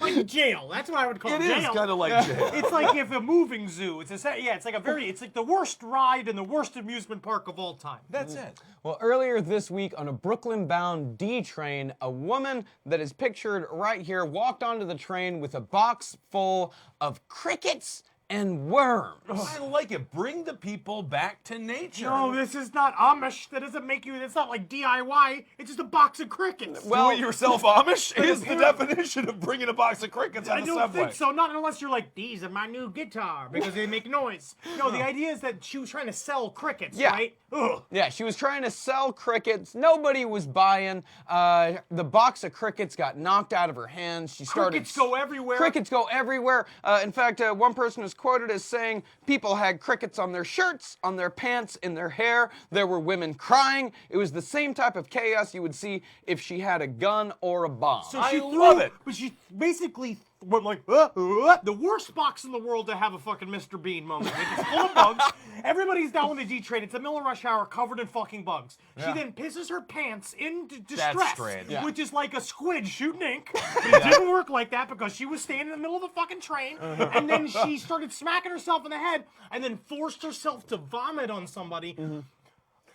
Like jail. That's what I would call It jail. is kind of like jail. It's like if a moving zoo. It's like the worst ride and the worst amusement park of all time. That's it. Well, earlier this week on a Brooklyn-bound D train, a woman that is pictured right here walked onto the train with a box full of crickets and worms. I like it. Bring the people back to nature. No, this is not Amish. That doesn't make you. It's not like DIY. It's just a box of crickets. Do it yourself Amish is the definition of bringing a box of crickets on I the don't subway. think so. Not unless you're like, these are my new guitar because they make noise. No, the idea is that she was trying to sell crickets, Yeah. right? Ugh. Yeah, she was trying to sell crickets. Nobody was buying. The box of crickets got knocked out of her hands. She started. Crickets go everywhere. Crickets go everywhere. In fact, one person was quoted as saying people had crickets on their shirts, on their pants, in their hair. There were women crying. It was the same type of chaos you would see if she had a gun or a bomb. So I she love it. But she basically went like, the worst box in the world to have a fucking Mr. Bean moment. It's full of bugs. Everybody's down with the D train. It's the middle of rush hour covered in fucking bugs. She then pisses her pants in distress, strange. Yeah. which is like a squid shooting ink. But it didn't work like that because she was standing in the middle of the fucking train. And then she started smacking herself in the head and then forced herself to vomit on somebody.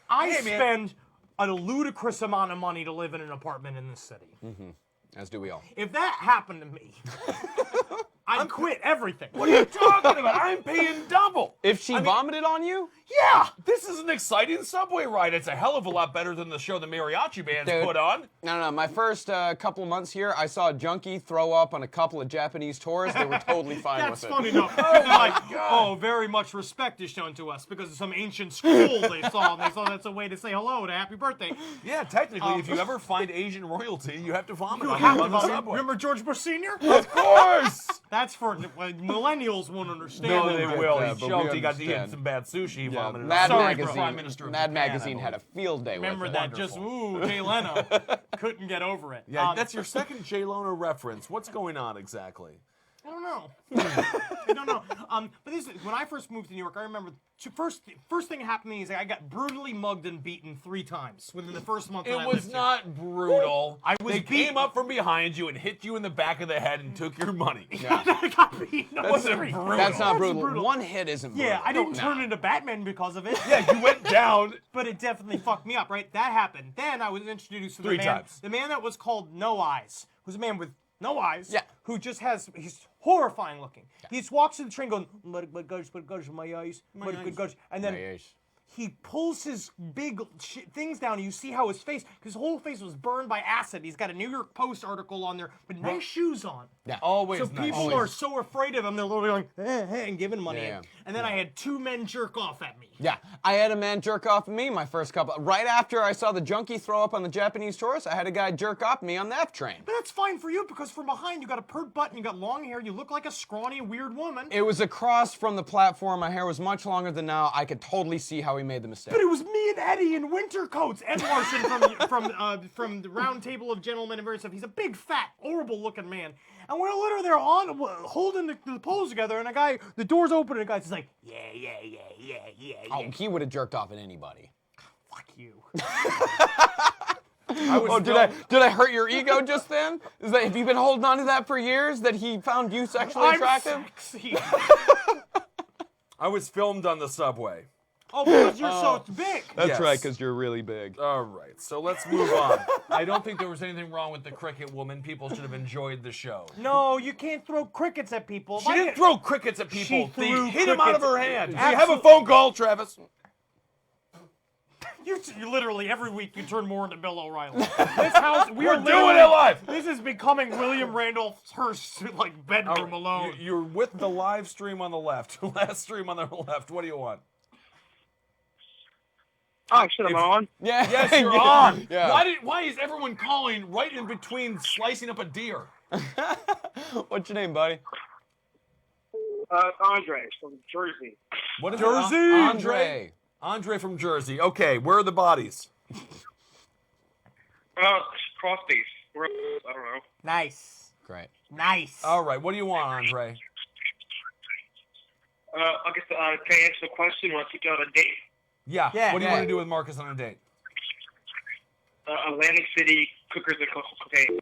I spend a ludicrous amount of money to live in an apartment in this city. As do we all. If that happened to me, I'd quit everything. What are you talking about? I'm paying double. If she vomited on you? Yeah, this is an exciting subway ride. It's a hell of a lot better than the show the mariachi bands Dude. put on. No. My first couple months here, I saw a junkie throw up on a couple of Japanese tourists. They were totally fine That's with it. funny enough. They're like, oh, very much respect is shown to us because of some ancient scroll they saw. And they saw that's a way to say hello and happy birthday. Yeah, technically, if you ever find Asian royalty, you have to vomit You on have them to on the vomit. subway. Remember George Bush Sr.? Of course. That's for millennials won't understand. No, that. they get will. that, He but showed we he got to eat understand. some bad sushi. He vomited. Mad Sorry, Magazine, Prime Minister of Mad Japan, Magazine I had a believe. field day Remember with it. that? Just Jay Leno couldn't get over it. Yeah, that's your second Jay Leno reference. What's going on exactly? I don't know. I don't know. But this is, when I first moved to New York, I remember first thing that happened to me is I got brutally mugged and beaten 3 times within the first month. that I It was lived here. not brutal. was They beaten. came up from behind you and hit you in the back of the head and took your money. I got beaten. That wasn't brutal. That's not That's brutal. brutal. One hit isn't brutal. Yeah, I didn't turn into Batman because of it. Yeah, you went down. But it definitely fucked me up, right? That happened. Then I was introduced to the 3 man, times. the man that was called No Eyes, who's a man with no eyes. Yeah. Who just he's horrifying looking. He just walks in the train going, my gosh, my eyes, my gosh. And then he pulls his big things down, and you see how his whole face was burned by acid. He's got a New York Post article on there, but nice shoes on. Yeah. Always So nice. people are so afraid of him, they're literally going, and giving money. Yeah. And then I had 2 men jerk off at me. Yeah, I had a man jerk off at me my first couple. Right after I saw the junkie throw up on the Japanese tourist, I had a guy jerk off me on the F train. But that's fine for you because from behind you got a pert butt and you got long hair. You look like a scrawny, weird woman. It was across from the platform. My hair was much longer than now. I could totally see how he made the mistake. But it was me and Eddie in winter coats. Ed Larson from the Round Table of Gentlemen and various stuff. He's a big, fat, horrible-looking man. And we're literally there holding the poles together, and the door's open, and the guy's just like, yeah. Oh, he would have jerked off at anybody. Fuck you. Did I hurt your ego just then? Have you been holding on to that for years? That he found you sexually attractive? I'm sexy. I was filmed on the subway. Oh, because you're so big. That's Yes. right, because you're really big. All right, so let's move on. I don't think there was anything wrong with the cricket woman. People should have enjoyed the show. No, you can't throw crickets at people. She didn't throw crickets at people. They threw hit him out of her crickets. hand. We have a phone call, Travis. You literally every week you turn more into Bill O'Reilly. This house, We're doing it live. This is becoming William Randolph Hearst's bedroom alone. You're with the live stream on the left. Last stream on the left. What do you want? Oh, shit, I'm on. Yeah. Yes, you're on. Yeah. Why is everyone calling right in between slicing up a deer? What's your name, buddy? Andre from Jersey. What is Jersey? it? Andre from Jersey. Okay, where are the bodies? Cross base. I don't know. Nice. Great. Nice. All right, what do you want, Andre? I guess can I answer the question? Want to take you on a date? Yeah. Yeah, What do you yeah. want to do with Marcus on a date? Atlantic City, cookers and cocaine.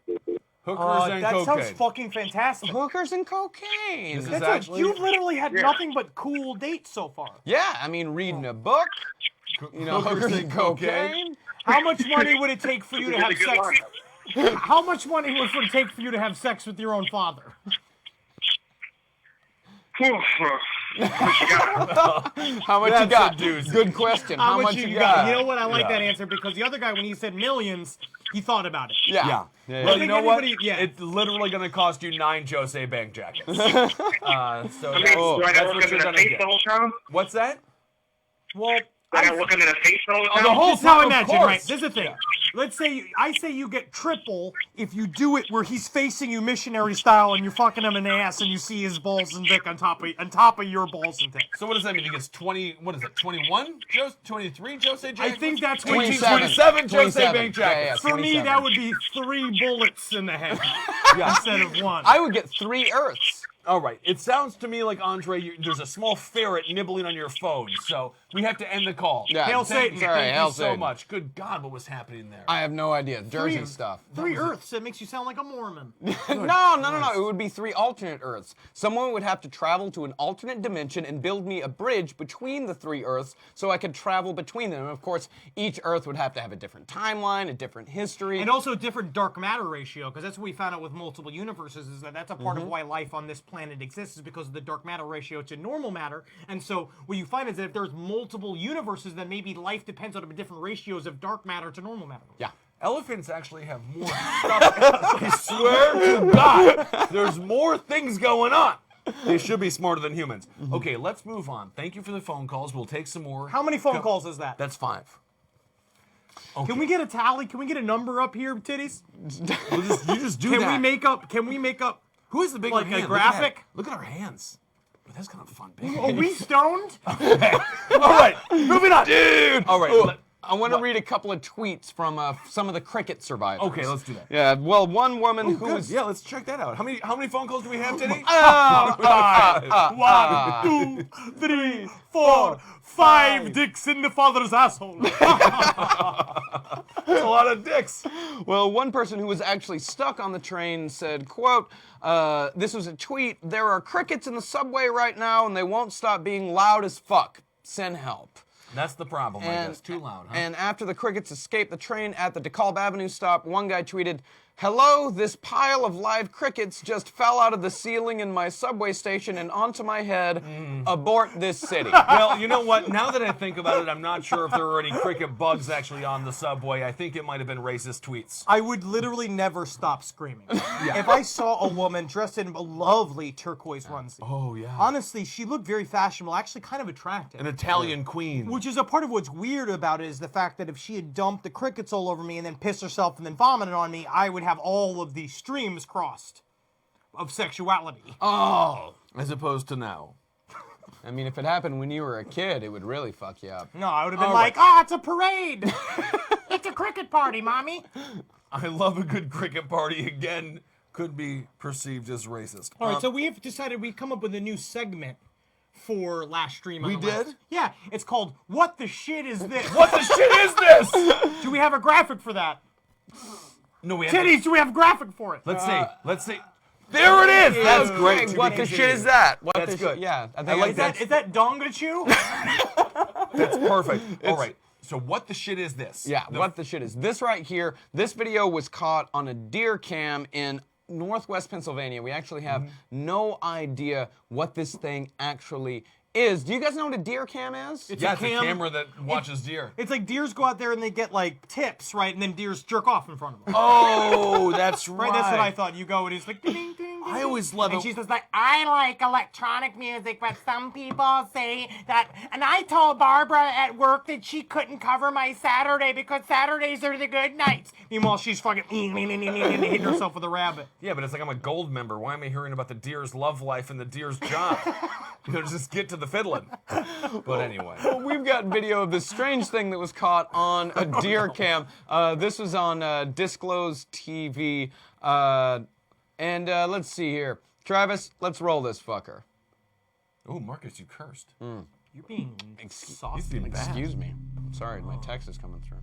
Hookers and that cocaine. sounds fucking fantastic. Hookers and cocaine. This is That's actually. you literally had nothing but cool dates so far. Yeah, I mean, reading a book, you know, hookers and cocaine. How much money would it take for you to have Really good sex? line. How much money would it take for you to have sex with your own father? How much That's you got? a doozy. Good question. How much you got? You know what? I like Yeah. that answer because the other guy, when he said millions, he thought about it. Yeah. Yeah. Well, I you think know what? anybody- yeah. It's literally going to cost you 9 Jose bank jackets. So I mean, that's, do I that's gotta what look him you're in going the to face the get. whole time? What's that? Well, I gotta look him in the face the whole time? the whole Just now time, of imagine, course. right? This is the thing. Let's say I say you get triple if you do it where he's facing you missionary style and you're fucking him in the ass and you see his balls and dick on top of your balls and dick. So what does that mean? He gets 20, what is it, 21? 23 Jose jackets? I think that's what 27 Jose bank Yeah, jackets. For me, 27. that would be 3 bullets in the head Yeah. instead of 1. I would get 3 Earths. All right. It sounds to me like, Andre, there's a small ferret nibbling on your phone, so we have to end the call. Yeah. Hail Thank Satan. you, Sorry, thank hail you so Satan. much. Good God, what was happening there? I have no idea. Jersey stuff. 3 Earths. It makes you sound like a Mormon. No. It would be 3 alternate Earths. Someone would have to travel to an alternate dimension and build me a bridge between the 3 Earths so I could travel between them. And of course, each Earth would have to have a different timeline, a different history. And also a different dark matter ratio, because that's what we found out with multiple universes, is that that's a part of why life on this planet exists, is because of the dark matter ratio to normal matter. And so what you find is that if there's multiple universes, then maybe life depends on different ratios of dark matter to normal matter. Yeah. Elephants actually have more stuff. I swear to God, there's more things going on. They should be smarter than humans. Okay, let's move on. Thank you for the phone calls. We'll take some more. How many phone calls is that? That's 5. Okay. Can we get a tally? Can we get a number up here, titties? You just do Can that. Can we make up Who has the bigger like hand? a graphic? Look at our hands. But that's kind of fun. Big Are we stoned? All right, moving on. Dude. All right. I want to read a couple of tweets from some of the cricket survivors. Okay, let's do that. Yeah, well, one woman who Good. was... Yeah, let's check that out. How many phone calls do we have today? 1, 2, 3, 4, 5 dicks in the father's asshole. That's a lot of dicks. Well, one person who was actually stuck on the train said, quote, this was a tweet, "There are crickets in the subway right now and they won't stop being loud as fuck. Send help." That's the problem, I guess. Too loud, huh? And after the crickets escaped the train at the DeKalb Avenue stop, one guy tweeted, "Hello, this pile of live crickets just fell out of the ceiling in my subway station and onto my head. Abort this city." Well, you know what? Now that I think about it, I'm not sure if there were any cricket bugs actually on the subway. I think it might have been racist tweets. I would literally never stop screaming. If I saw a woman dressed in a lovely turquoise onesie. Oh, yeah. Honestly, she looked very fashionable, actually kind of attractive. An Italian queen. Which is a part of what's weird about it, is the fact that if she had dumped the crickets all over me and then pissed herself and then vomited on me, I would have all of these streams crossed of sexuality. Oh. As opposed to now. I mean, if it happened when you were a kid, it would really fuck you up. No, I would have been All like, right. oh, it's a parade. It's a cricket party, mommy. I love a good cricket party. Again, could be perceived as racist. All right, so we've decided we come up with a new segment for last stream. On We the left. did? Yeah, it's called "What the Shit Is This?" What the shit is this? Do we have a graphic for that? No, we have Titties, do we have a graphic for it? Let's see. Let's see. There it is. That's Okay, great. What the shit is that? What That's the good. Yeah, I I think like that. Is that Dongachu? That's perfect. All right. So what the shit is this? Yeah, what the shit is this right here? This video was caught on a deer cam in Northwest Pennsylvania. We actually have no idea what this thing actually is. Do you guys know what a deer cam is? It's Yeah, a it's a cam. camera that watches deer. It's like deers go out there and they get like tips, right? And then deers jerk off in front of them. Oh, that's right. Right, that's what I thought. You go and it's like ding, ding, ding. I always love And it. she's just like, I like electronic music, but some people say that. And I told Barbara at work that she couldn't cover my Saturday because Saturdays are the good nights. Meanwhile, she's fucking hitting herself with a rabbit. Yeah, but it's like I'm a gold member. Why am I hearing about the deer's love life and the deer's job? Just get to the fiddling. But anyway. Well, we've got video of this strange thing that was caught on a deer cam. This was on Disclosed TV. And let's see here. Travis, let's roll this fucker. Oh, Marcus, you cursed. You're being saucy. Excuse me. Sorry, my text is coming through.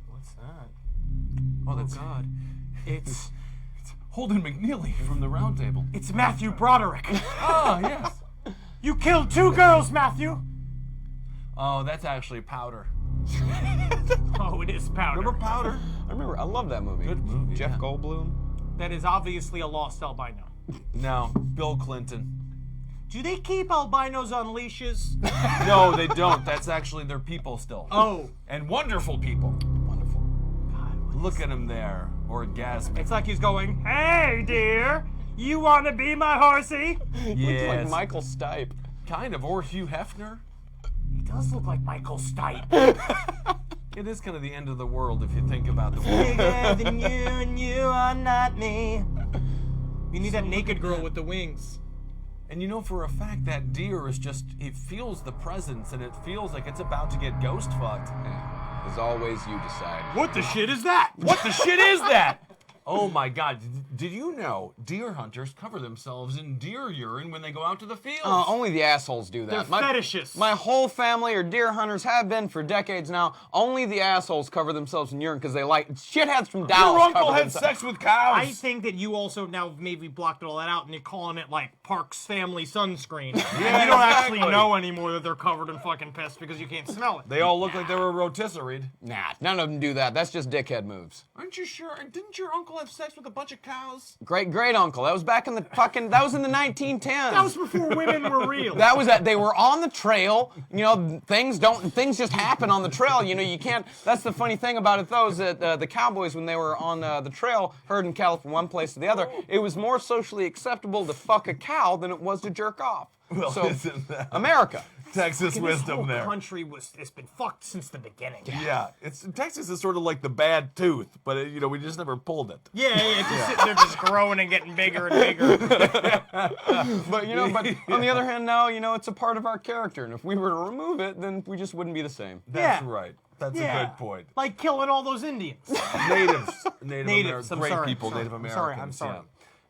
What's that? Oh, that's God. It's Holden McNeely from the Round Table. it's Matthew Broderick. Ah, yes. You killed 2 girls, Matthew. Oh, that's actually Powder. Oh, it is Powder. Remember Powder? I love that movie. Good movie. Jeff yeah. Goldblum. That is obviously a lost albino. No, Bill Clinton. Do they keep albinos on leashes? No, they don't. That's actually their people still. Oh. And wonderful people. Wonderful. Look at him there, orgasmic. It's like he's going, "Hey, dear, you want to be my horsey?" Looks Yes. like Michael Stipe. Kind of, or Hugh Hefner. He does look like Michael Stipe. It is kind of the end of the world if you think about the Bigger than you and you are not me. You need that naked girl with the wings. And you know for a fact that deer is just, it feels the presence and it feels like it's about to get ghost fucked. Yeah. As always, you decide. What the shit is that? What the shit is that? Oh my God, did you know deer hunters cover themselves in deer urine when they go out to the fields? Only the assholes do that. They're fetishists. My whole family are deer hunters, have been for decades now. Only the assholes cover themselves in urine because they like shitheads from Dallas. Your uncle cover had themselves. sex with cows. I think that you also now maybe blocked all that out and you're calling it like Parks Family Sunscreen. And you don't actually exactly. know anymore that they're covered in fucking piss because you can't smell it. They all look like they were rotisserie'd. Nah, none of them do that. That's just dickhead moves. Aren't you sure? Didn't your uncle have sex with a bunch of cows? Great uncle. That was back in the fucking. That was in the 1910s. That was before women were real. That was that. They were on the trail. You know, things just happen on the trail. You know, you can't. That's the funny thing about it, though, is that the cowboys, when they were on the trail, herding cattle from one place to the other, it was more socially acceptable to fuck a cow than it was to jerk off. Well, So, isn't that America. Texas This wisdom whole there? country it's been fucked since the beginning. Yeah, Texas is sort of like the bad tooth, but you know we just never pulled it. Yeah, it's just sitting there just growing and getting bigger and bigger. But you know, but on the other hand, now you know it's a part of our character, and if we were to remove it, then we just wouldn't be the same. That's Yeah. right. That's Yeah. a good point. Like killing all those Indians. Native Natives, I'm great sorry, people, I'm sorry. Native I'm Americans. sorry, I'm sorry. Yeah.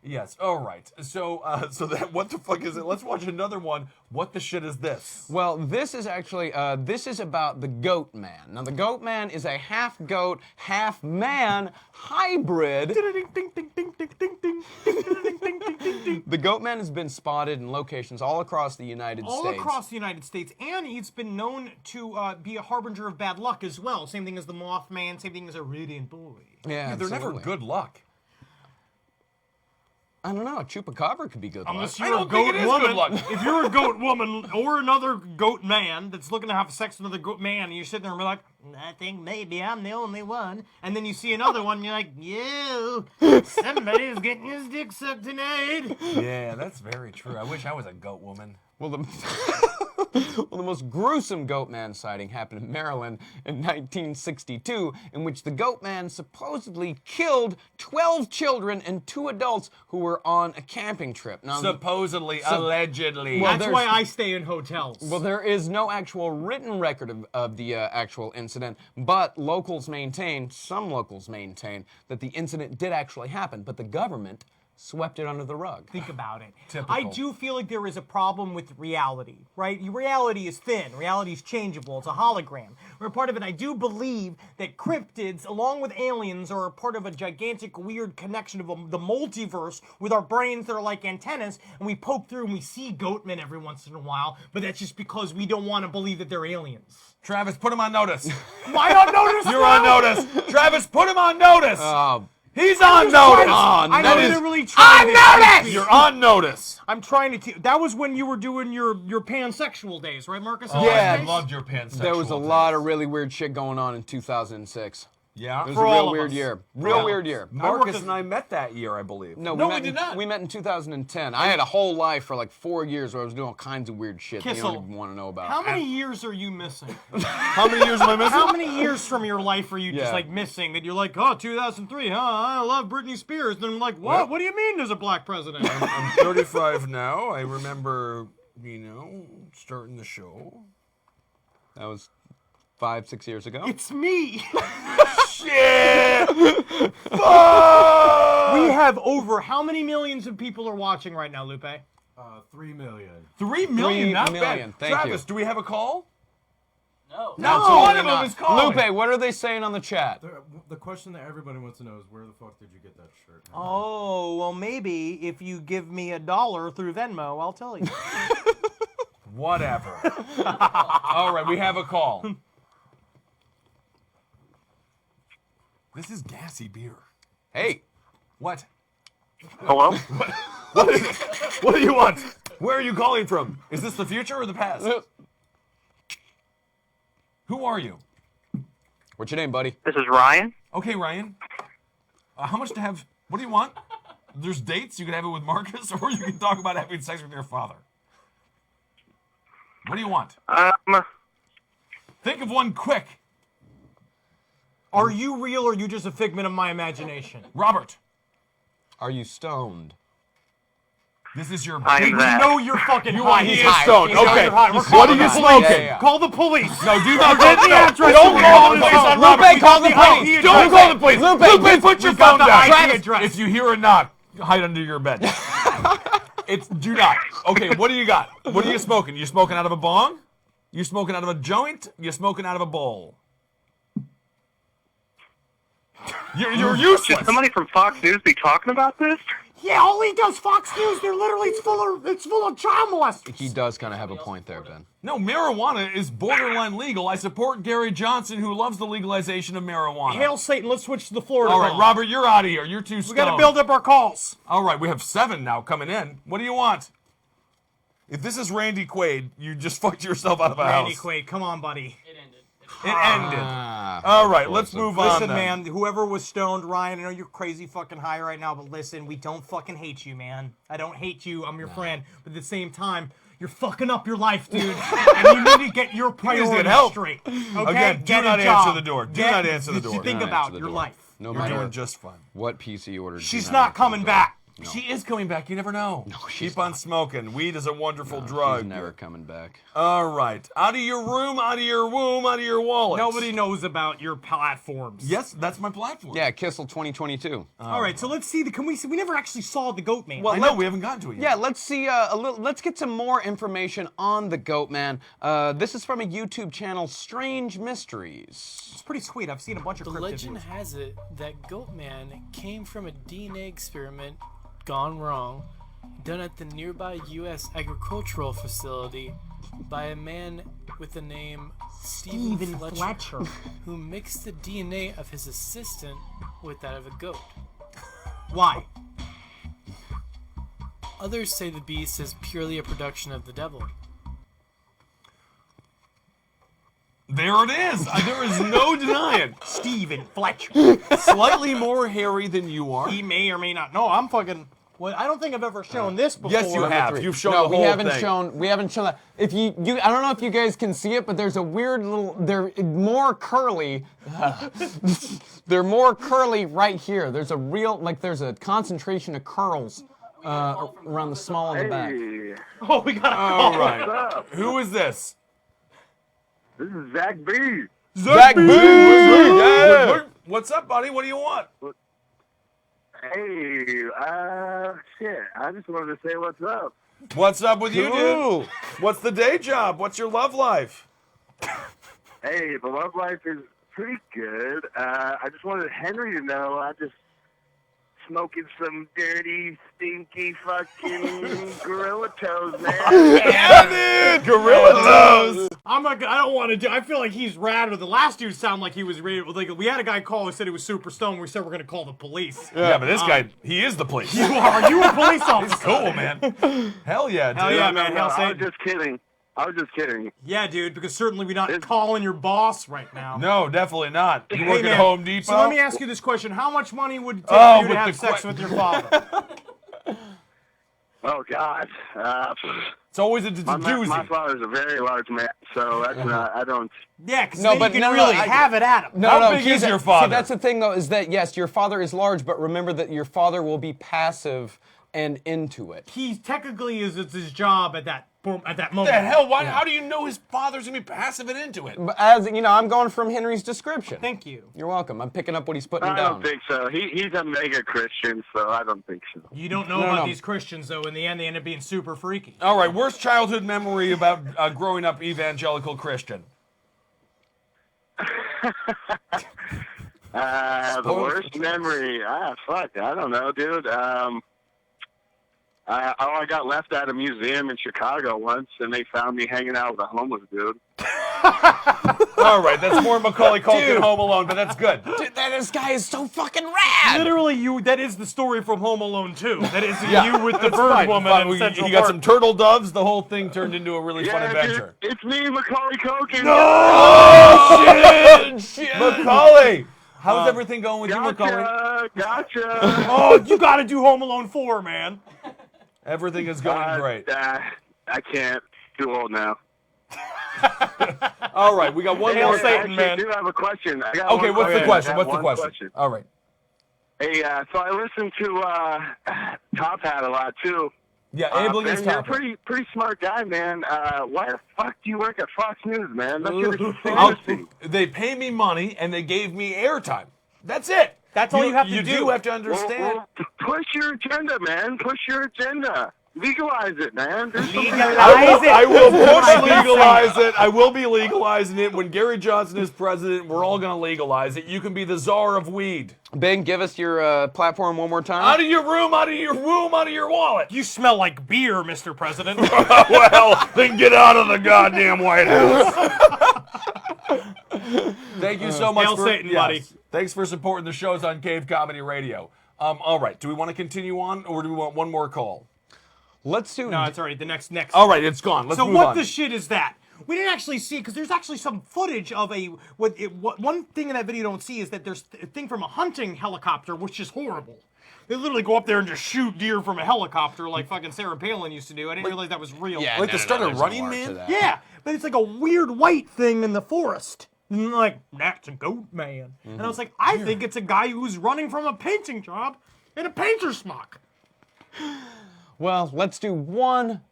Yes. All right. So that what the fuck is it? Let's watch another one. What the shit is this? Well, this is actually this is about the Goat Man. Now, the Goat Man is a half goat, half man hybrid. The Goat Man has been spotted in locations all across the United All States. across the United States, and he's been known to be a harbinger of bad luck as well. Same thing as the Mothman, same thing as a Radiant Boy. Yeah, They're never absolutely. good luck. I don't know. Chupacabra could be good luck. Unless I you're a don't think goat it is woman. good luck. If you're a goat woman or another goat man that's looking to have sex with another goat man, and you're sitting there and be like, I think maybe I'm the only one. And then you see another one, and you're like, you, somebody's getting his dick sucked tonight. Yeah, that's very true. I wish I was a goat woman. Well, the most gruesome Goat Man sighting happened in Maryland in 1962, in which the Goat Man supposedly killed 12 children and 2 adults who were on a camping trip. Now, Supposedly, allegedly. Well, That's why I stay in hotels. well, there is no actual written record of the actual incident, but some locals maintain that the incident did actually happen, but the government swept it under the rug. Think about it. Typical. I do feel like there is a problem with reality, right? Reality is thin. Reality is changeable. It's a hologram. We're a part of it. I do believe that cryptids, along with aliens, are a part of a gigantic, weird connection of the multiverse with our brains that are like antennas, and we poke through and we see goatmen every once in a while, but that's just because we don't want to believe that they're aliens. Travis, put him on notice. Am I on notice? You're now? on notice. Travis, put him on notice. Oh, He's on notice. I'm that is literally trying to notice! teach You're on notice. I'm trying to. That was when you were doing your pansexual days, right, Marcus? Oh, Yeah. I loved your pansexual. there was a lot of really weird shit going on in 2006. Yeah. It was For a all real of weird us. year. For Real all weird of us. year. Marcus and I met that year, I believe. No, we met did not. We met in 2010. I had a whole life for like 4 years where I was doing all kinds of weird shit that you Kissel. don't even want to know about. How many years are you missing? How many years am I missing? How many years from your life are you just Yeah. like missing that you're like, oh, 2003, huh? I love Britney Spears. Then I'm like, what? Well- What do you mean there's a black president? I'm 35 now. I remember, starting the show. That was 5, 6 years ago. It's me. Shit! We have over how many millions of people are watching right now, Lupe? 3 million. 3 million, 3 not million, bad. thank Travis, you. do we have a call? No. Not one of them is calling. Lupe, what are they saying on the chat? The question that everybody wants to know is where the fuck did you get that shirt? Oh, well, maybe if you give me $1 through Venmo, I'll tell you. Whatever. All right, we have a call. This is gassy beer. Hey. What? Hello? What is it? What do you want? Where are you calling from? Is this the future or the past? Who are you? What's your name, buddy? This is Ryan. Okay, Ryan. How much to have? What do you want? There's dates. You can have it with Marcus, or you can talk about having sex with your father. What do you want? Think of one quick. Are you real or are you just a figment of my imagination? Robert. Are you stoned? This is your I am big. that. No, you're fucking high. He is stoned. He's Okay. high. We're What calling are you the smoking? police. Yeah, yeah. Call the police. No, do not Get the address. Don't call the police on Robert. Lupe, call the police. Don't call the police. Lupe, put your phone down. IP address. If you hear a knock, hide under your bed. Do not. Okay, what do you got? What are you smoking? You smoking out of a bong? You smoking out of a joint? You smoking out of a bowl? You're useless. Should somebody from Fox News be talking about this? Yeah, all he does Fox News. They're literally it's full of child molesters. He does kind of have a point there, Ben. No, marijuana is borderline legal. I support Gary Johnson, who loves the legalization of marijuana. Hail Satan. Let's switch to the Florida. All right, call. Robert, you're out of here. You're too stoned. We got to build up our calls. All right, we have 7 now coming in. What do you want? If this is Randy Quaid, you just fucked yourself out of a Randy house. Quaid, come on, buddy. It ended. It ended. Ah, All right, let's move on. Listen, then. man, whoever was stoned, Ryan, I know you're crazy fucking high right now, but listen, we don't fucking hate you, man. I don't hate you, I'm your friend, but at the same time, you're fucking up your life, dude, and you need to get your priorities help. straight. Okay? Again, do Get a not job. answer the door. Do not answer the door. Think Do not about answer the your door. life. No You're matter doing just fine. what PC order. She's not coming back. She is coming back. You never know. No, she's Keep on smoking. Weed is a wonderful No, drug. She's never coming back. All right. Out of your room, out of your womb, out of your wallet. Nobody knows about your platforms. Yes, that's my platform. Yeah, Kissel 2022. All right, so let's see. Can we see? We never actually saw the goat man. Well, no, we haven't gotten to it yet. Yeah, let's see a little. Let's get some more information on the Goat Man. This is from a YouTube channel, Strange Mysteries. It's pretty sweet. I've seen a bunch of The cryptid legend videos. has it that Goatman came from a DNA experiment gone wrong, done at the nearby U.S. agricultural facility by a man with the name Stephen Fletcher, who mixed the DNA of his assistant with that of a goat. Why? Others say the beast is purely a production of the devil. There it is. There is no denying. Stephen Fletcher. Slightly more hairy than you are. He may or may not. No, I'm fucking. Well, I don't think I've ever shown this before. Yes, you have. You've shown no, the whole we haven't thing. shown. We haven't shown that. If you, I don't know if you guys can see it, but there's a weird little. They're more curly. They're more curly right here. There's a real, like, there's a concentration of curls around the small of the back. Oh, we got a call. All right. Who is this? This is Zach B. Zach B. Yeah. What's up, buddy? What do you want? Hey, shit. I just wanted to say what's up. What's up with you, Cool. dude? What's the day job? What's your love life? Hey, the love life is pretty good. I just wanted Henry to know I just smoking some dirty, stinky fucking gorilla toes, man. Yeah, dude! Gorilla toes! I'm not. I don't want to do. I feel like he's rad. But the last dude sounded like he was ready. Like we had a guy call who said he was super stoned. We said we're gonna call the police. Yeah, but this guy, he is the police. You are. You a police officer? He's cool, man. Hell yeah, dude. Hell yeah, No, man. no, Hell I was Satan. just kidding. I was just kidding. Yeah, dude. Because certainly we're not calling your boss right now. No, definitely not. You Hey, work man, at Home Depot? So let me ask you this question: how much money would it take Oh, for you to with have the sex with your father? Oh, God. It's always a My doozy. father's a very large man, so that's not, I don't... Yeah, because No, then but you can no, really I- have it at him. No, How no, big he's is your father? See, that's the thing, though, is that yes, your father is large, but remember that your father will be passive and into it. He technically is. It's his job at that boom, at that What moment. the hell? Why? How do you know his father's gonna be passing it into it? But as you know, I'm going from Henry's description. Thank you. You're welcome. I'm picking up what he's putting I down. don't think so. He's a mega Christian, so I don't think so. You don't know about these Christians, though. In the end, they end up being super freaky. All right, worst childhood memory about growing up evangelical Christian. The worst memory. Fuck. I don't know, dude. I got left at a museum in Chicago once, and they found me hanging out with a homeless dude. All right, that's more Macaulay Culkin Home Alone, but that's good. Dude, this guy is so fucking rad. Literally, that is the story from Home Alone 2. That is Yeah, you with the that's bird fine, woman fine. in Central You got Park. some turtle doves. The whole thing turned into a really fun Yeah, adventure. dude, it's me, Macaulay Culkin. Oh, shit! Macaulay! How's everything going with you, Macaulay? Gotcha. Oh, you gotta do Home Alone 4, man. Everything is going great. I can't. Too old now. All right, we got one more. I do have a question. I got Okay, one what's the question? question. I have What's the one question? All right. Hey, so I listen to Top Hat a lot too. Yeah, Abling is and you're a Top Hat. pretty smart guy, man. Why the fuck do you work at Fox News, man? That's your They pay me money and they gave me airtime. That's it. That's all you have to You do. do have to understand. Well, push your agenda, man. Push your agenda. Legalize it, man. I will push legalize it. I will be legalizing it. When Gary Johnson is president, we're all going to legalize it. You can be the czar of weed. Ben, give us your platform one more time. Out of your room, out of your womb, out of your wallet. You smell like beer, Mr. President. Well, then get out of the goddamn White House. Thank you so much Hail for Satan, buddy. Thanks for supporting the shows on Cave Comedy Radio. All right, do we want to continue on, or do we want one more call? Let's do. No, it's already the next. All right, it's gone. Let's so move what on. the shit is that? We didn't actually see because there's actually some footage of one thing in that video you don't see is that there's a thing from a hunting helicopter, which is horrible. They literally go up there and just shoot deer from a helicopter like fucking Sarah Palin used to do. I didn't realize that was real. Yeah, Like to start a Running Man? Yeah, but it's like a weird white thing in the forest. And like, that's a goat man. And I was like, I think it's a guy who's running from a painting job in a painter's smock. Well, let's do one.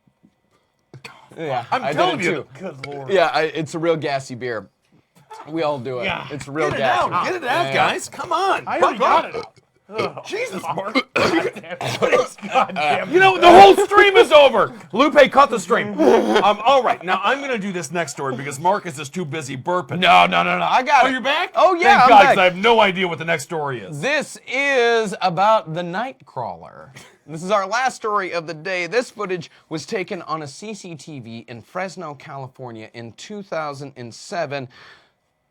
Yeah, I'm telling you. Too. Good lord. Yeah, it's a real gassy beer. We all do it. Yeah. It's real Get it gassy. out. Get it out, guys. Come on. I already got it. Jesus, Mark. Goddamn. You know, the whole stream is over. Lupe, cut the stream. All right, now I'm going to do this next story because Marcus is too busy burping. No. I got it. Oh, you're back? Oh, yeah, Thank I'm God, back. 'cause I have no idea what the next story is. This is about the Nightcrawler. This is our last story of the day. This footage was taken on a CCTV in Fresno, California in 2007.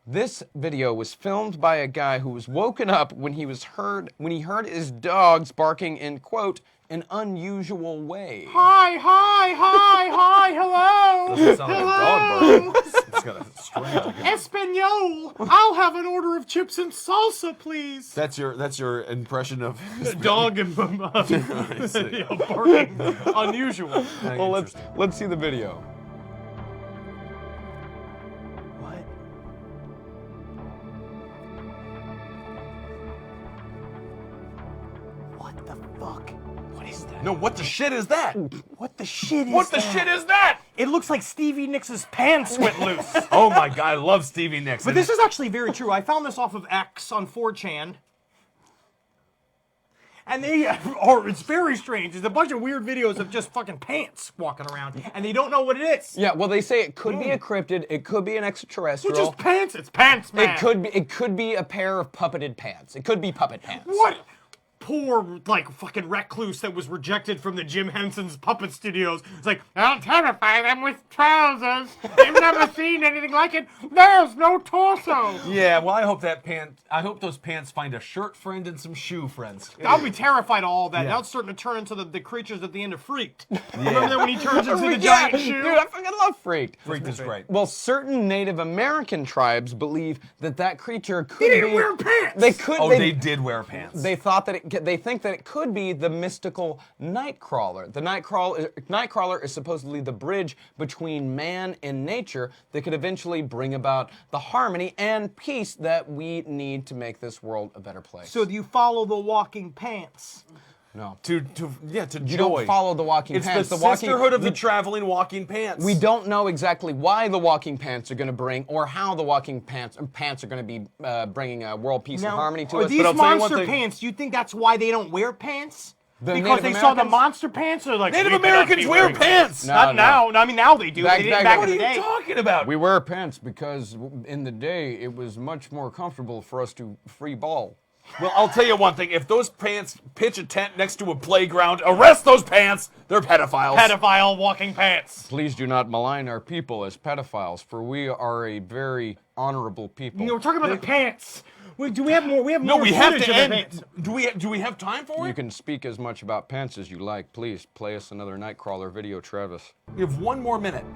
This video was filmed by a guy who was woken up when he heard his dogs barking in, quote, an unusual way. Hi, hello. Doesn't sound like a dog bark. It's got a strange. Espanol. I'll have an order of chips and salsa, please. That's your impression of Dog and I see. barking. Unusual. Well, let's see the video. What? What the fuck? What is that? No, what the shit is that? What the shit is What the that? shit is that? It looks like Stevie Nicks' pants went loose. Oh my God, I love Stevie Nicks. But this is actually very true. I found this off of X on 4chan. And it's very strange. There's a bunch of weird videos of just fucking pants walking around, and they don't know what it is. Yeah, well, they say it could be a cryptid, it could be an extraterrestrial. It's just pants. It's pants, man. It could be a pair of puppeted pants. It could be puppet pants. What? Poor, like, fucking recluse that was rejected from the Jim Henson's puppet studios. It's like, I'll terrify them with trousers. They've never seen anything like it. There's no torso. Yeah, well, I hope those pants find a shirt friend and some shoe friends. I'll be terrified of all that. Yeah. Now it's starting to turn into the creatures at the end of Freaked. Remember that when he turns into the Yeah, giant shoe? dude, I fucking love Freaked. Freaked is great. Well, certain Native American tribes believe that creature could He didn't wear pants. They could. Oh, they did wear pants. They thought that they think that it could be the mystical Nightcrawler. The Nightcrawler is supposedly the bridge between man and nature that could eventually bring about the harmony and peace that we need to make this world a better place. So do you follow the walking pants? No. To You joy. don't follow the walking It's pants. the walking, sisterhood of the traveling walking pants. We don't know exactly why the walking pants are going to bring, or how the walking pants are going to be bringing world peace and harmony to Are us. these But I'll tell you one monster thing. pants, do you think that's why they don't wear pants? The Because Native they saw the Americans? monster pants? Or like, Native we cannot Americans be wear wearing pants. Not now. I mean, now they do. They didn't back What in are the you day. talking about? We wear pants because in the day it was much more comfortable for us to free ball. Well, I'll tell you one thing. If those pants pitch a tent next to a playground, arrest those pants. They're pedophiles. Pedophile walking pants. Please do not malign our people as pedophiles, for we are a very honorable people. We're talking about the pants. Wait, do we have more? We have No, more we have footage to of the end. pants. Do we have time for You it? can speak as much about pants as you like. Please play us another Nightcrawler video, Travis. We have 1 more minute.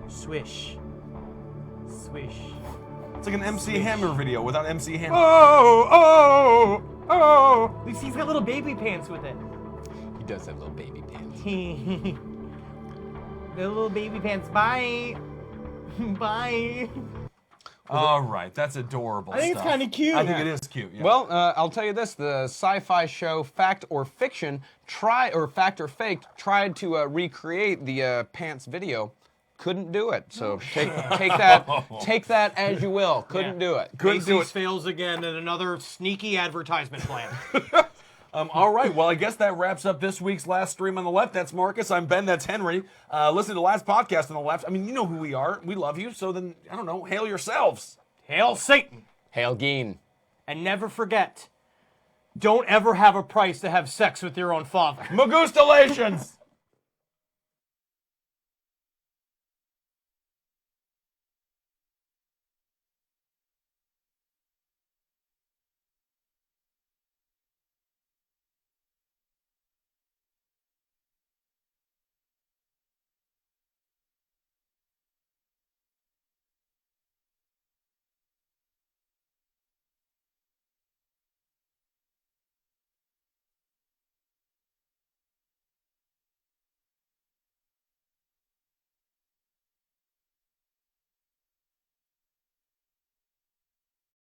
Swish. Swish. It's like an MC Hammer video without MC Hammer. Oh! He's got little baby pants with it. He does have little baby pants. The little baby pants. Bye. Bye. All right, that's adorable. I think it's kinda cute. I think it is cute. Yeah. Well, I'll tell you this: the sci-fi show Fact or Fiction Fact or Faked tried to recreate the pants video. Couldn't do it. So take that as you will. Couldn't do it. Couldn't do it. Macy's fails again at another sneaky advertisement plan. All right, well, I guess that wraps up this week's Last Stream on the Left. That's Marcus. I'm Ben. That's Henry. Listen to the last podcast on the left. I mean, you know who we are. We love you. So then, I don't know, hail yourselves. Hail Satan. Hail Geen. And never forget, don't ever have a price to have sex with your own father. Magustalations.